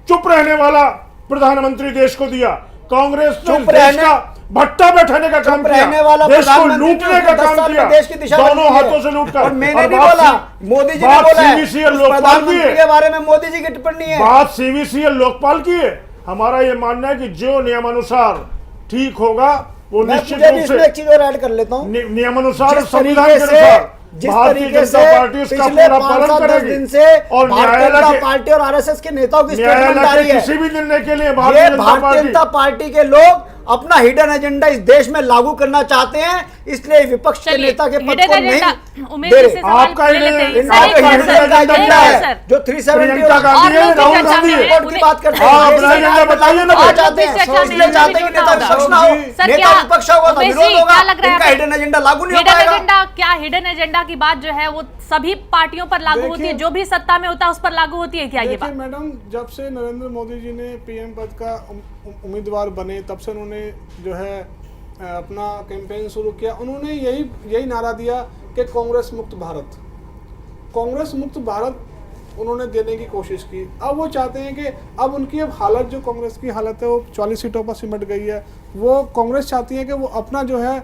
चुप रहने वाला प्रधानमंत्री देश को दिया। कांग्रेस ने
चुप
देश
रहने-
का भट्टा बैठाने का काम किया,
रहने वाला
देश को
प्रधानमंत्री
लूटने का
10
काम
साल में
किया,
देश की दिशा
दोनों
बदली है।
हाथों से लूटकर।
और मैंने भी
बात
बोला, मोदी जी ने
बात
बोला है,
CVCL
उस
लोकपाल की
प्रधानमंत्री
है।
के बारे में मोदी जी की टिप्पणी है।
बात CVCL लोकपाल की है। हमारा ये मानना है कि जो नियमानुसार ठीक होगा वो
मैं
निश्चित
मुझे भी
रूप
इसमें
से
एक चीज और ऐड कर लेता हूँ।
नियमानुसार और
जिस
संविधान
तरीके
के
से
अनुसार
जिस
भारतीय
तरीके से
जनता पार्टी उसका
पिछले
पूरा
5-7
पालन
दिन
करेगी
से
और
भारतीय
न्यायालय
जनता
के
पार्टी और आरएसएस के नेताओं की स्टेटमेंट आ
न्यायालय
रही
के
है।
किसी भी निर्णय के लिए
ये
भारतीय जनता
भारतीय जनता पार्टी के लोग अपना हिडन एजेंडा इस देश में लागू करना चाहते हैं, इसलिए विपक्ष के
चलिए,
नेता के पद
हिडन
को
एजेंडा,
नहीं
उमेश
दे
जी
रहे।
से सवाल
आपका
ले लेते हैं।
हिडन
सर, एक
आपका
मिनट,
हिडन
सर,
एजेंडा
एक
क्या
मिनट,
है?
सर।
जो 370
प्रियंका गांधी
और
है,
लोग भी
राहुल
चर्चा
गांधी
में
है।
हैं।
कोर्ट की बात करते
हाँ,
हैं,
अपना एजेंडा बताइए ना
आ
भाई।
जाते हैं,
चर्चा में
इसलिए
हैं,
चाहते हैं कि नेता विपक्ष ना हो,
सर,
नेता
क्या-
विपक्ष होगा तो
उमेश
विरोध
जी,
होगा,
क्या लग रहा है
इनका
आपको?
हिडन एजेंडा लागू नहीं हो
हिडन
पाएगा।
एजेंडा क्या, हिडन एजेंडा की बात जो है वो सभी पार्टियों पर लागू होती है, जो भी सत्ता में होता है उस पर लागू होती है क्या ये
देखिए
बात?
मैडम, जब से नरेंद्र मोदी जी ने पीएम पद का उम्मीदवार बने तब से उन्होंने जो है अपना कैंपेन शुरू किया। उन्होंने यही नारा दिया कि कांग्रेस मुक्त भारत, कांग्रेस मुक्त भारत उन्होंने देने की कोशिश की। अब वो चाहते हैं कि अब उनकी अब हालत, जो कांग्रेस की हालत है वो 40 सीटों पर सिमट गई है। वो कांग्रेस चाहती है कि वो अपना जो है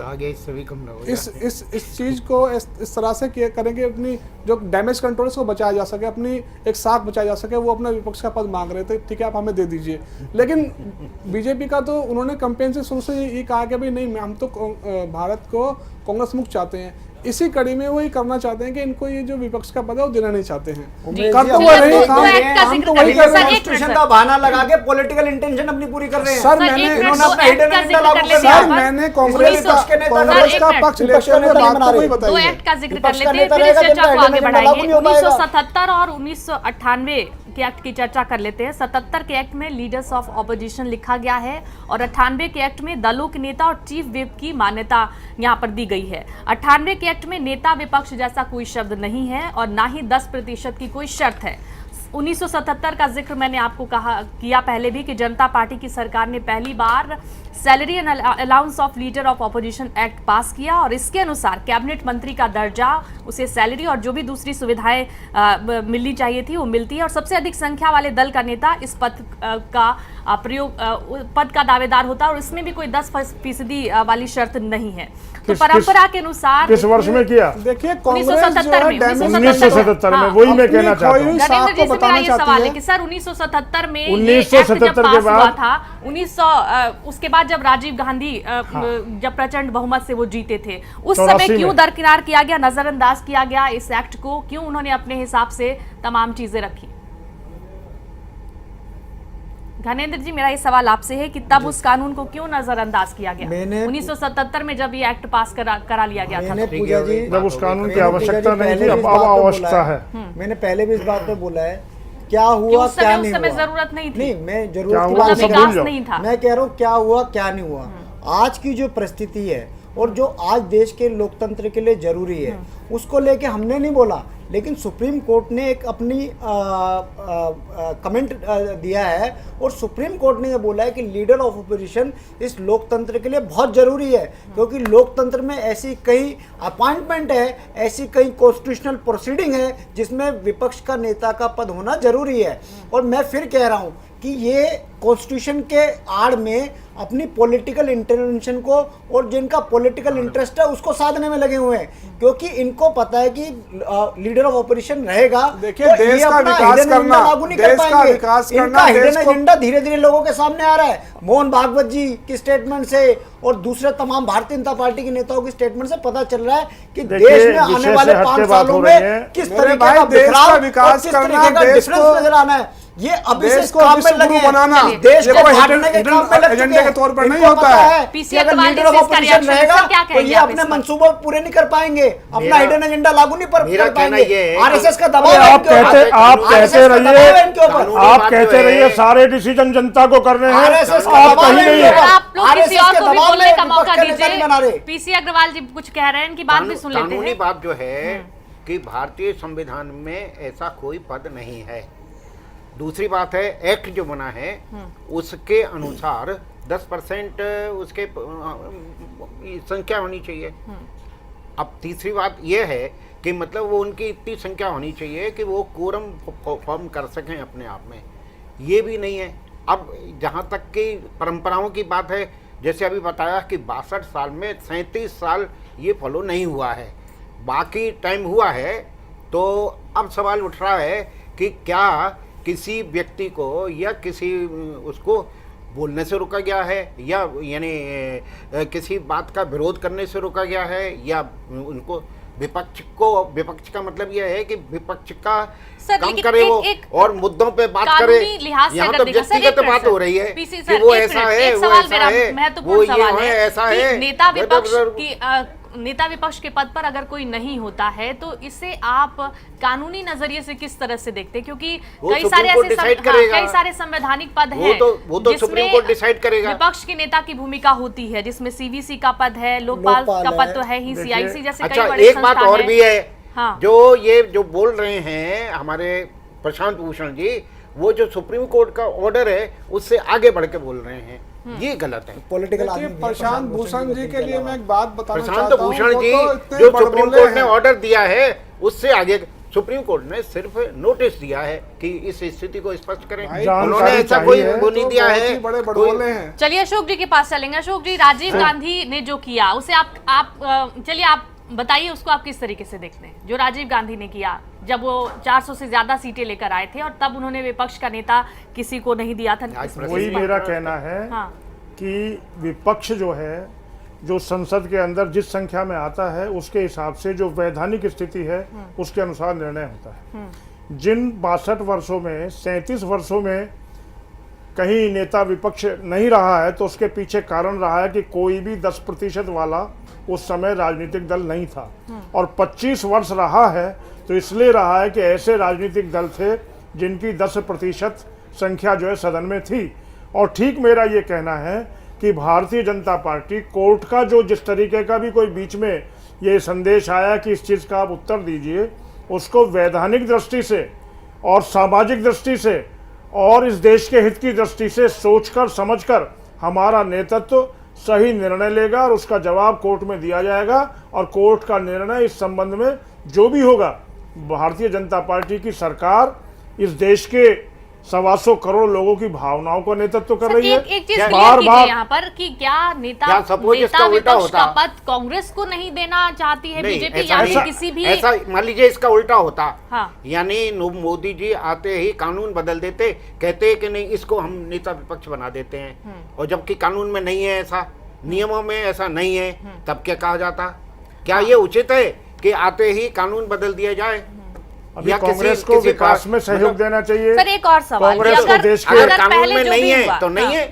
आगे इससे भी कम ना हो जाए।
इस चीज़ को इस तरह से करेंगे, अपनी जो डैमेज कंट्रोल को बचाया जा सके, अपनी एक साख बचाया जा सके। वो अपना विपक्ष का पद मांग रहे थे, ठीक है आप हमें दे दीजिए। लेकिन बीजेपी का तो उन्होंने कैंपेन से शुरू से ये कहा कि भाई नहीं, हम तो भारत को कांग्रेस मुक्त चाहते हैं। इसी कड़ी में वो ये करना चाहते हैं कि इनको ये जो विपक्ष का पद है वो देना नहीं चाहते हैं। कर तो वो रहे हैं काम, हम तो वही कर रहे हैं।
कॉन्स्टिट्यूशन का बहाना लगा के पॉलिटिकल इंटेंशन अपनी पूरी कर रहे हैं।
सर मैंने
इन्होंने अपना हिडन एजेंडा लागू कर दिया।
सर मैंने कांग्रेस का पक्ष लेते हुए बात को वही
दो
बताइए।
एक्ट का जिक्र कर
विपक्ष का
लेते हैं,
नेता
फिर इस
रहेगा,
चर्चा को
जिनका
आगे
हिडन एजेंडा
बढ़ाएंगे।
लागू नहीं हो पाएगा।
1977 और 1998 के एक्ट की चर्चा कर लेते हैं। 77 के एक्ट में लीडर्स ऑफ ऑपोजिशन लिखा गया है और 98 के एक्ट में दलों के नेता और चीफ व्हिप की मान्यता यहाँ पर दी गई है। 98 के एक्ट में नेता विपक्ष जैसा कोई शब्द नहीं है और ना ही 10% की कोई शर्त है। 1977 का जिक्र मैंने आपको किया पहले भी कि जनता पार्टी की सरकार ने पहली बार salary and allowance of leader of opposition act pass किया और इसके अनुसार कैबिनेट मंत्री का दर्जा, उसे सैलरी और जो भी दूसरी सुविधाएं मिलनी चाहिए थी वो मिलती है और सबसे अधिक संख्या वाले दल का नेता इस पद का दावेदार होता है और इसमें भी कोई 10% वाली शर्त नहीं है। तो परंपरा के अनुसार
किस वर्ष में किया?
देखिए
1977 में
1977 में, वही मैं कहना चाहता हूँ।
नरेंद्र जी से मेरा ये सवाल है कि सर 1977 में
1977 के बाद
था 1900 उसके बाद जब राजीव गांधी जब प्रचंड बहुमत से वो जीते थे उस समय क्यों दरकिनार किया गया, नजरअंदाज किया गया इस एक्ट को, क्यों उन्होंने अपने हिसाब से तमाम चीजें रखी? धनेंद्र जी मेरा ये सवाल आपसे है कि तब उस कानून को क्यों नजरअंदाज किया गया? 1977 में जब ये एक्ट पास करा लिया गया था
पूजा जी,
जब उस कानून की आवश्यकता नहीं थी, अब आवश्यकता है।
मैंने पहले भी इस बात पे बोला है क्या हुआ क्या नहीं हुआ,
जरूरत नहीं थी।
नहीं मैं जरूरत की बात
विकास नहीं था,
मैं कह रहा हूँ क्या हुआ क्या नहीं हुआ। आज की जो परिस्थिति है और जो आज देश के लोकतंत्र के लिए जरूरी है उसको लेके हमने नहीं बोला, लेकिन सुप्रीम कोर्ट ने एक अपनी कमेंट दिया है और सुप्रीम कोर्ट ने ये बोला है कि लीडर ऑफ ऑपोजिशन इस लोकतंत्र के लिए बहुत जरूरी है, क्योंकि लोकतंत्र में ऐसी कई अपॉइंटमेंट है, ऐसी कई कॉन्स्टिट्यूशनल प्रोसीडिंग है जिसमें विपक्ष का नेता का पद होना जरूरी है। और मैं फिर कह रहा हूँ कि ये कॉन्स्टिट्यूशन के आड़ में अपनी पॉलिटिकल इंटरवेंशन को और जिनका पॉलिटिकल इंटरेस्ट है उसको साधने में लगे हुए हैं, क्योंकि इनको पता है कि लीडर ऑफ ऑपोजिशन रहेगा।
देखिए तो देश का विकास करना,
लागू नहीं कर पाएंगे। इनका हिडन एजेंडा धीरे धीरे लोगों के सामने आ रहा है। मोहन भागवत जी की स्टेटमेंट से और दूसरे तमाम भारतीय जनता पार्टी के नेताओं की स्टेटमेंट से पता चल रहा है कि देश में आने वाले 5 सालों में किस तरीके का विकास करना, डिफरेंस नजर आना है। ये अभी से काम में लगे
बनाना
देश को बांटने के काम में लगे
एजेंडे के तौर पर नहीं होता है।
कि अगर लीडर ऑफ ऑपोजिशन रहेगा तो ये अपने मंसूबे पूरे नहीं कर पाएंगे, अपना हिडन एजेंडा लागू नहीं कर पाएंगे। आरएसएस का दबाव
आप कहते रहिए सारे डिसीजन जनता को करने हैं, आप कहीं नहीं है।
आप लोग किसी और को भी बोलने का मौका दीजिए। पीसी अग्रवाल जी कुछ कह रहे हैं, इनकी बात भी सुन लेते हैं।
कानूनी बात जो है कि भारतीय संविधान में ऐसा कोई पद नहीं है। दूसरी बात है एक्ट जो बना है उसके अनुसार 10% उसके संख्या होनी चाहिए। अब तीसरी बात यह है कि मतलब वो उनकी इतनी संख्या होनी चाहिए कि वो कोरम फॉर्म कर सकें अपने आप में, ये भी नहीं है। अब जहाँ तक कि परंपराओं की बात है, जैसे अभी बताया कि 62 साल में 37 साल ये फॉलो नहीं हुआ है, बाकी टाइम हुआ है। तो अब सवाल उठ रहा है कि क्या किसी व्यक्ति को या किसी उसको बोलने से रोका गया है, या यानी किसी बात का विरोध करने से रोका गया है, या उनको विपक्ष का मतलब यह है कि विपक्ष का काम करे वो और मुद्दों पे बात करे। यहाँ तो व्यक्तिगत बात हो रही है कि वो ऐसा है, वो ऐसा है, वो ये है, ऐसा है।
नेता विपक्ष के पद पर अगर कोई नहीं होता है तो इसे आप कानूनी नजरिए से किस तरह से देखते हैं? क्योंकि कई सारे संवैधानिक पद हैं
वो तो सुप्रीम कोर्ट डिसाइड करेगा।
विपक्ष के नेता की भूमिका होती है, जिसमें सीवीसी का पद है, लोकपाल का पद तो है ही, सीआईसी जैसे कई बड़े
एक बात और भी है। जो बोल रहे हैं हमारे प्रशांत भूषण जी, वो जो सुप्रीम कोर्ट का ऑर्डर है उससे आगे बढ़ के बोल रहे हैं, ये गलत है।
पॉलिटिकल
प्रशांत भूषण जी के लिए मैं एक बात बताना चाहता हूं।
प्रशांत भूषण जी जो सुप्रीम कोर्ट ने ऑर्डर दिया है उससे आगे सुप्रीम कोर्ट ने सिर्फ नोटिस दिया है कि इस स्थिति को स्पष्ट करें। उन्होंने ऐसा कोई वो नहीं दिया है।
बड़े बड़बोले हैं।
चलिए अशोक जी के पास चलेंगे। अशोक जी, राजीव गांधी ने जो किया उसे आप चलिए आप बताइए उसको आप किस तरीके से देखते हैं? जो राजीव गांधी ने किया जब वो 400 से ज्यादा सीटें लेकर आए थे और तब उन्होंने विपक्ष का नेता किसी को नहीं दिया था।
वही मेरा कहना है कि विपक्ष जो है, जो संसद के अंदर जिस संख्या में आता है उसके हिसाब से जो वैधानिक स्थिति है उसके अनुसार निर्णय होता है। जिन 62 वर्षों में 37 वर्षों में कहीं नेता विपक्ष नहीं रहा है तो उसके पीछे कारण रहा है कि कोई भी 10% वाला उस समय राजनीतिक दल नहीं था, और 25 वर्ष रहा है तो इसलिए रहा है कि ऐसे राजनीतिक दल थे जिनकी 10% संख्या जो है सदन में थी। और ठीक मेरा ये कहना है कि भारतीय जनता पार्टी कोर्ट का जो जिस तरीके का भी कोई बीच में ये संदेश आया कि इस चीज़ का आप उत्तर दीजिए, उसको वैधानिक दृष्टि से और सामाजिक दृष्टि से और इस देश के हित की दृष्टि से सोचकर समझकर हमारा नेतृत्व सही निर्णय लेगा और उसका जवाब कोर्ट में दिया जाएगा। और कोर्ट का निर्णय इस संबंध में जो भी होगा, भारतीय जनता पार्टी की सरकार इस देश के 125 करोड़ लोगों की भावनाओं का नेतृत्व कर रही है।
एक चीज क्लियर कीजिए यहाँ पर कि क्या नेता विपक्ष का पद कांग्रेस को नहीं देना चाहती है बीजेपी या फिर किसी भी?
ऐसा मान लीजिए इसका उल्टा होता,
हाँ।
यानी मोदी जी आते ही कानून बदल देते, कहते कि नहीं इसको हम नेता विपक्ष बना देते हैं, और जबकि कानून में नहीं है, ऐसा नियमों में ऐसा नहीं है, तब क्या कहा जाता? क्या ये उचित है कि आते ही कानून बदल दिया जाए?
अभी कांग्रेस को विकास में सहयोग देना चाहिए।
सर एक और सवाल,
कांग्रेस को देश के
अगर कानून में नहीं है तो नहीं है।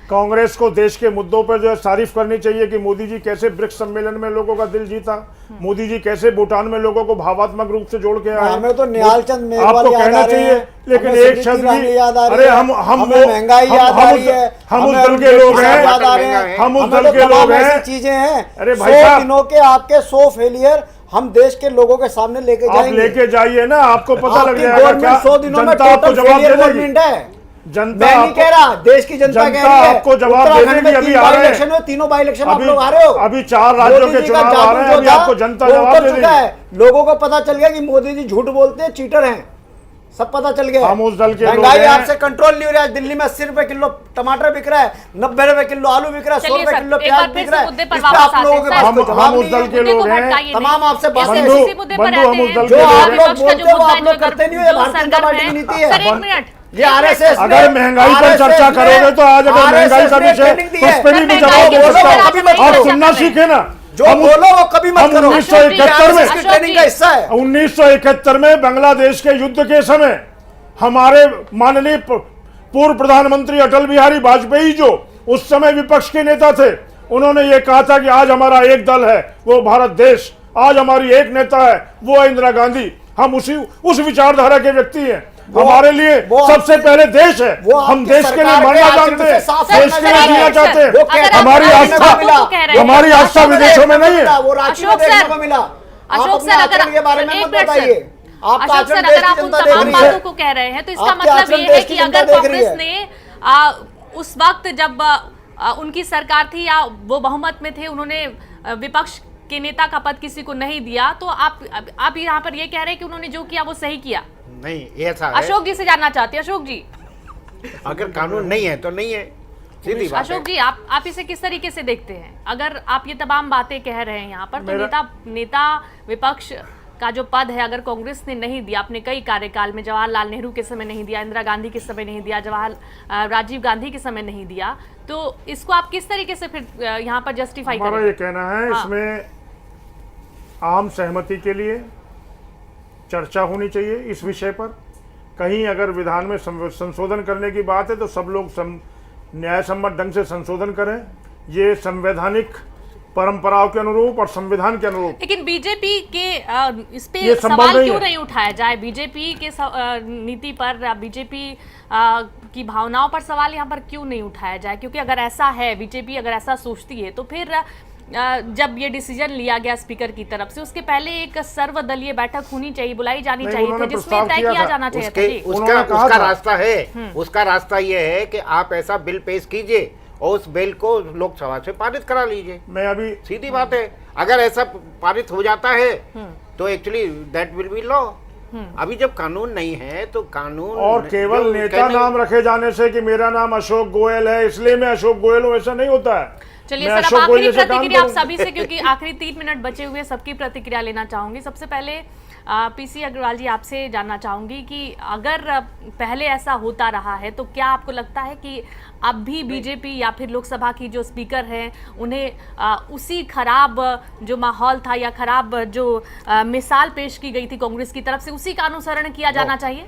कांग्रेस को देश के मुद्दों पर जो है तारीफ करनी चाहिए कि मोदी जी कैसे ब्रिक्स सम्मेलन में लोगों का दिल जीता, मोदी जी कैसे भूटान में लोगों को भावात्मक रूप से जोड़ के आए।
हमें तो निहाल चंद
आपको कहना चाहिए, लेकिन एक शब्द भी, अरे हम
महंगाई याद आ रही है,
हम उस दल के लोग हैं, हम उस दल के लोग हैं।
चीजें हैं,
अरे भाई साहब,
दिनों के आपके 100 फेलियर हम देश के लोगों के सामने लेके जाएंगे।
आप लेके जाइए ना, आपको पता लग जाएगा क्या
100 दिनों में
जनता आपको जवाब दे
गवर्नमेंट है।
जनता
मैं नहीं कह रहा, देश की जनता कह रही है।
आपको जवाब दे देगी। अभी आ रहे हैं
तीनों बाई इलेक्शन आप लोग आ रहे हो,
अभी 4 राज्यों के चुनाव आ रहे हैं, अभी आपको जनता जवाब दे देगी।
लोगों को पता चल गया कि मोदी जी झूठ बोलते हैं, चीटर हैं, सब पता चल गया।
हम उस दल के लोग
महंगाई
हैं।
आपसे कंट्रोल नहीं हो रहा है। दिल्ली में 80 रुपए किलो टमाटर बिक रहा है, 90 रुपए किलो आलू बिक रहा है, 100 रुपए किलो प्याज बिक रहा है। इस पे आप लोगों के पास कोई जवाब
हम उस दल के लोग हैं,
तमाम आपसे बात
बंधु हम उस दल
जो
के
आप
लोग
लोग
हैं।
बोलते हो आप लोग करते नहीं हो। ये भारतीय जनता पार्टी की नीति है। ये आरएसएस
अगर महंगाई पर चर्चा करोगे तो आज अगर महंगाई का विषय तो उस पर भी जवाब दे सकता हूं। आप सुनना सीखे ना,
जो बोलो वो कभी मत करो।
1971 में
इसकी ट्रेनिंग का हिस्सा है।
1971 में बांग्लादेश के युद्ध के समय हमारे माननीय पूर्व प्रधानमंत्री अटल बिहारी वाजपेयी, जो उस समय विपक्ष के नेता थे, उन्होंने ये कहा था कि आज हमारा एक दल है, वो भारत देश, आज हमारी एक नेता है, वो है इंदिरा गांधी। हम उस विचारधारा के व्यक्ति हैं। हमारे लिए सबसे पहले देश है, हम देश के लिए मरना जानते हैं, देश के लिए जीना चाहते हैं। हमारी आस्था विदेशों में नहीं है।
वो रांची में देखने को मिला।
अशोक सर, अगर
के बारे में मत बताइए।
अशोक सर, अगर आप उन तमाम बातों को कह रहे हैं तो इसका मतलब ये है कि अगर कांग्रेस ने उस वक्त जब उनकी सरकार थी या वो बहुमत में थे, उन्होंने विपक्ष के नेता का पद किसी को नहीं दिया, तो आप यहाँ पर ये कह रहे हैं कि उन्होंने जो किया वो सही किया?
नहीं, ऐसा है।
अशोक जी से जानना चाहती है। अशोक जी,
अगर कानून नहीं है तो नहीं है, सीधी बात है।
अशोक जी, आप इसे किस तरीके से देखते हैं? अगर आप ये तमाम बातें कह रहे हैं यहाँ पर, तो नेता विपक्ष का जो पद है अगर कांग्रेस ने नहीं दिया, अपने कई कार्यकाल में जवाहरलाल नेहरू के समय नहीं दिया, इंदिरा गांधी के समय नहीं दिया, राजीव गांधी के समय नहीं दिया, तो इसको आप किस तरीके से फिर यहाँ पर जस्टिफाई करें?
हमारा ये कहना है, इसमें आम सहमति के लिए चर्चा होनी चाहिए इस विषय पर। कहीं अगर विधान में संशोधन करने की बात है तो सब लोग न्यायसम्मत ढंग से संशोधन करें, ये संवैधानिक परंपराओं के अनुरूप और संविधान के अनुरूप।
लेकिन बीजेपी के इस पे सवाल क्यों नहीं उठाया जाए? बीजेपी के नीति पर, बीजेपी की भावनाओं पर सवाल यहाँ पर क्यों नहीं उठाया जाए? क्योंकि अगर ऐसा है, बीजेपी अगर ऐसा सोचती है, तो फिर जब ये डिसीजन लिया गया स्पीकर की तरफ से, उसके पहले एक सर्वदलीय बैठक होनी चाहिए, बुलाई जानी चाहिए थी, जिसमें तय किया जाना चाहिए था।
उसका रास्ता है, उसका रास्ता ये है कि आप ऐसा बिल पेश कीजिए और उस बिल को लोकसभा से पारित करा लीजिए।
मैं अभी
सीधी बात है, अगर ऐसा पारित हो जाता है तो actually that will be law. अभी जब कानून नहीं है तो कानून,
और केवल नेता नाम रखे जाने से कि मेरा नाम अशोक गोयल है इसलिए मैं अशोक गोयल हूँ, ऐसा नहीं होता है।
चलिए सर, अब आखिरी प्रतिक्रिया आप सभी से, क्योंकि आखिरी 3 मिनट बचे हुए, सबकी प्रतिक्रिया लेना चाहूंगी। सबसे पहले पीसी अग्रवाल जी, आपसे जानना चाहूंगी कि अगर पहले ऐसा होता रहा है तो क्या आपको लगता है कि अब भी बीजेपी या फिर लोकसभा की जो स्पीकर हैं उन्हें उसी खराब जो माहौल था या खराब जो मिसाल पेश की गई थी कांग्रेस की तरफ से, उसी का अनुसरण किया जाना चाहिए?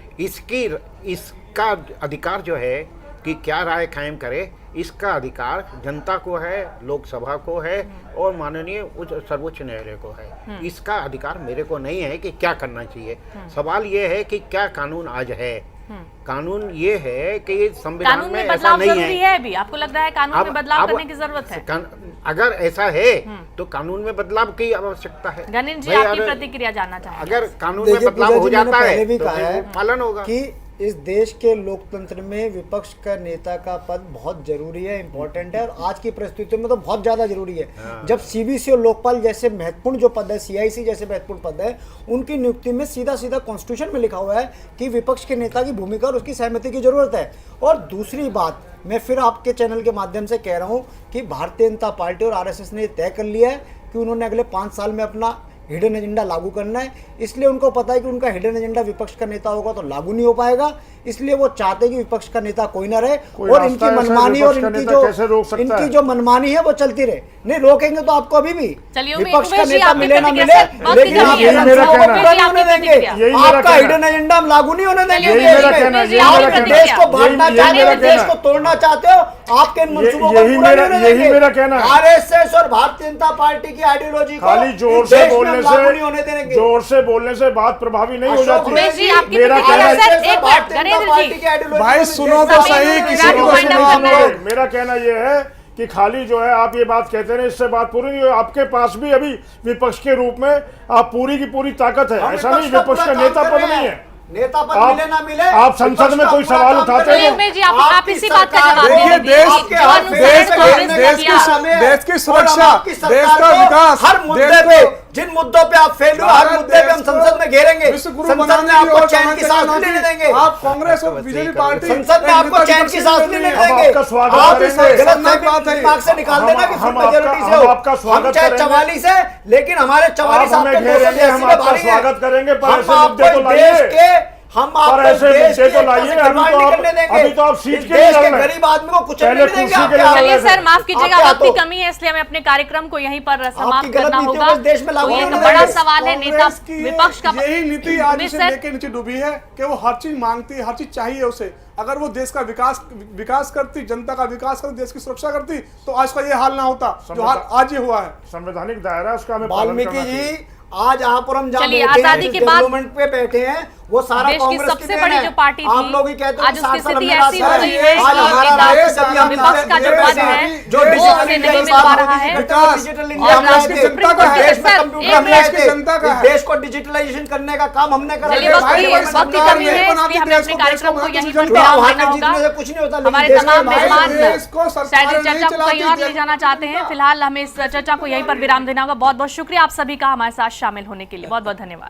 इसका अधिकार जो है कि क्या राय कायम करे, इसका अधिकार जनता को है, लोकसभा को है और माननीय सर्वोच्च न्यायालय को है। इसका अधिकार मेरे को नहीं है कि क्या करना चाहिए। सवाल ये है कि क्या कानून आज है, कानून ये है कि संविधान
कानून
में
में
ऐसा
बदलाव
नहीं
जरूरी
है।
है अभी, आपको लग रहा है कानून में बदलाव करने की जरूरत है?
अगर ऐसा है तो कानून में बदलाव की आवश्यकता है।
गणेश जी,
भाई,
आपकी
अगर-
प्रतिक्रिया जानना चाहेंगे।
अगर कानून में
देखिए,
बदलाव
पूजा
हो
जी, मैंने
जाता
पहले
है
भी
तो
कहा
फिर
है
वो पालन होगा।
कि इस देश के लोकतंत्र में विपक्ष का नेता का पद बहुत जरूरी है, इंपॉर्टेंट है, और आज की परिस्थितियों में तो बहुत ज्यादा जरूरी है। जब सीबीसी और लोकपाल जैसे महत्वपूर्ण जो पद है, सीआईसी जैसे महत्वपूर्ण पद है, उनकी नियुक्ति में सीधा सीधा कॉन्स्टिट्यूशन में लिखा हुआ है कि विपक्ष के नेता की भूमिका और उसकी सहमति की जरूरत है। और दूसरी बात, मैं फिर आपके चैनल के माध्यम से कह रहा हूं कि भारतीय जनता पार्टी और आरएसएस ने तय कर लिया है कि उन्होंने अगले 5 साल में अपना हिडन एजेंडा लागू करना है। इसलिए उनको पता है कि उनका हिडन एजेंडा विपक्ष का नेता होगा तो लागू नहीं हो पाएगा, इसलिए वो चाहते हैं कि विपक्ष का नेता कोई ना रहे और इनकी मनमानी और इनकी जो मनमानी है वो चलती रहे। नहीं रोकेंगे तो आपको अभी भी
चलिए,
विपक्ष का
उमेश जी,
नेता
आपकी
मिले ना मिले,
प्रतिक्रिया से बात
लेकिन
की
आप
जानी है।
मेरा
विधानसभा
कहना
को
है।
पूरा नहीं होने देंगे।
यही मेरा
आपका
कहना है।
हिडन एजेंडा हम लागू नहीं होने देंगे।
यही
मेरा कहना है,
जी,
यही
आपकी
मेरा कहना है।
देश को बांटना
यही
चाहते
मेरा
हो, देश
कहना
को तोड़ना चाहते हो, आपके इन मंसूबों को
यही
पूरा
मेरा-
नहीं होने
यही
देंगे।
मेरा कहना है।
आरएसएस और भारतीय जनता पार्टी की आइडियोलॉजी को
खाली जोर
इस
से
देश में
बोलने
हम लागू नहीं होने देंगे।
से बात प्रभावी नहीं हो
अशोक
जाती।
उमेश जी, आपकी
मेरा
प्रतिक्रिया
कहना
सर,
है-
एक मिनट,
भारतीय जनता
गणेश
पार्टी
जी।
की आइडियोलॉजी
भाई,
को
सुनो
देश
तो
में
सही,
लागू
किसी
नहीं
को
होने
wind up
देंगे।
करना है।
मेरा कहना यह है कि खाली जो है आप ये बात कहते रहे, इससे बात पूरी नहीं हुई। आपके पास भी अभी विपक्ष के रूप में आप पूरी की पूरी ताकत है।
हम
ऐसा नहीं विपक्ष
पूरा
का
काम
नेता
कर
पद
रहे
नहीं
हैं।
है।
नेता पद
आप-
मिले ना मिले,
आप संसद में कोई सवाल उठाते
चलिए
हैं।
उमेश जी, आप इसी बात का जवाब
देखिए,
दीजिए।
देश-
जो अनुसार कांग्रेस ने किया।
देश की सुरक्षा, देश का विकास,
हर मुद्दे
देश
पे,
को-
जिन मुद्दों पे आप फेल हुए, हर मुद्दे पे हम संसद में घेरेंगे।
विश्व गुरु
संसद
बनाने
में
की
आपको
ओर
चैन की सांस नहीं लेने देंगे।
आप कांग्रेस और बीजेपी पार्टी
संसद में आपको चैन की सांस नहीं लेने
हम
देंगे।
आपका स्वागत
आप
करेंगे।
इस गलत
सम्मान बात है।
दिमाग से निकाल देना कि
हम
फुल मेजॉरिटी से
हम
हो।
आपका स्वागत
हम चाहे
करेंगे।
44 है, लेकिन हमारे 44
आप हमें
आपके
घेरेंगे,
280
हम
में
आपका
भारी हैं।
स्वागत करेंगे, पर
हम
ऐसे
आपको
मुद्दे तो
इस
लाइए।
देश के हम
पर
आपको
ऐसे
देश
मुद्दे
की
तो
एकता
लाइए।
से खिलवाड़ नहीं करने देंगे।
अभी तो आप सीट
इस
के लिए
देश
लड़
के
रहे हैं।
गरीब आदमी को कुछ
पहले
नहीं देंगे।
कुर्सी के
आपके
लिए
हाथ
लड़
में।
रहे
चलिए सर, माफ कीजिएगा,
आपके
वक्त की
हाथों।
कमी है, इसलिए हमें अपने कार्यक्रम को यहीं पर समाप्त
आपकी गलत
करना
नीतियों
होगा।
को इस देश में लागू
तो ये एक
होने
बड़ा
देंगे।
सवाल है, नेता
कांग्रेस की
विपक्ष का
यही नीति आज
उमेश
उसे
सर,
लेके नीचे डूबी है कि वो हर चीज मांगती है, हर चीज चाहिए उसे। अगर वो देश का विकास करती, जनता का विकास करती, देश की सुरक्षा करती, तो आज का ये हाल ना होता जो हाल आज ये हुआ है।
संवैधानिक दायरा है, उसका हमें पालन
वाल्मीकि
करना चाहिए।
जी, आज यहाँ पर हम जहाँ
चलिए,
बैठे हैं,
आजादी
जिस
के बाद
डेवलपमेंट पे बैठे हैं, वो सारा
देश की
कांग्रेस
सबसे
देन
बड़ी
है।
जो पार्टी
आप
थी,
लोग ही कहते हो
आज
कि
उसकी
60 साल
स्थिति
हमने
ऐसी
बात
हो
की
गई
है।
है
आज
कि
हमारा
नेता-
देश जब हम
विपक्ष का जो पद है,
जो
वो
डिजिटल
उसे
इंडिया
नहीं
की
मिल
बात
पा
होती
रहा
थी,
है।
विकास, डिजिटल इंडिया
और
हम लाए
राष्ट्रीय
थे।
सुप्रीम कोर्ट
इस
के
देश में
सर,
कंप्यूटर
एक
हम लाए
मिनट,
थे।
जनता का
इस
है।
देश को डिजिटलाइजेशन करने का काम हमने करा।
चलिए,
देश
वक्त
भाई
की
हमारी
वक्त की
सरकार
कमी
ने-
है, इसलिए हमें अपने कार्यक्रम को यहीं पर विराम देना होगा।
जीतने से कुछ नहीं होता, लेकिन
हमारे
देश
तमाम
में भाई
मेहमान
देश को सरकार
शायद इस
नहीं
चर्चा को कहीं और
चलाती,
ले जाना चाहते हैं। फिलहाल हमें इस चर्चा को यहीं पर विराम देना होगा। बहुत बहुत शुक्रिया आप सभी का हमारे साथ शामिल होने के लिए। बहुत बहुत धन्यवाद।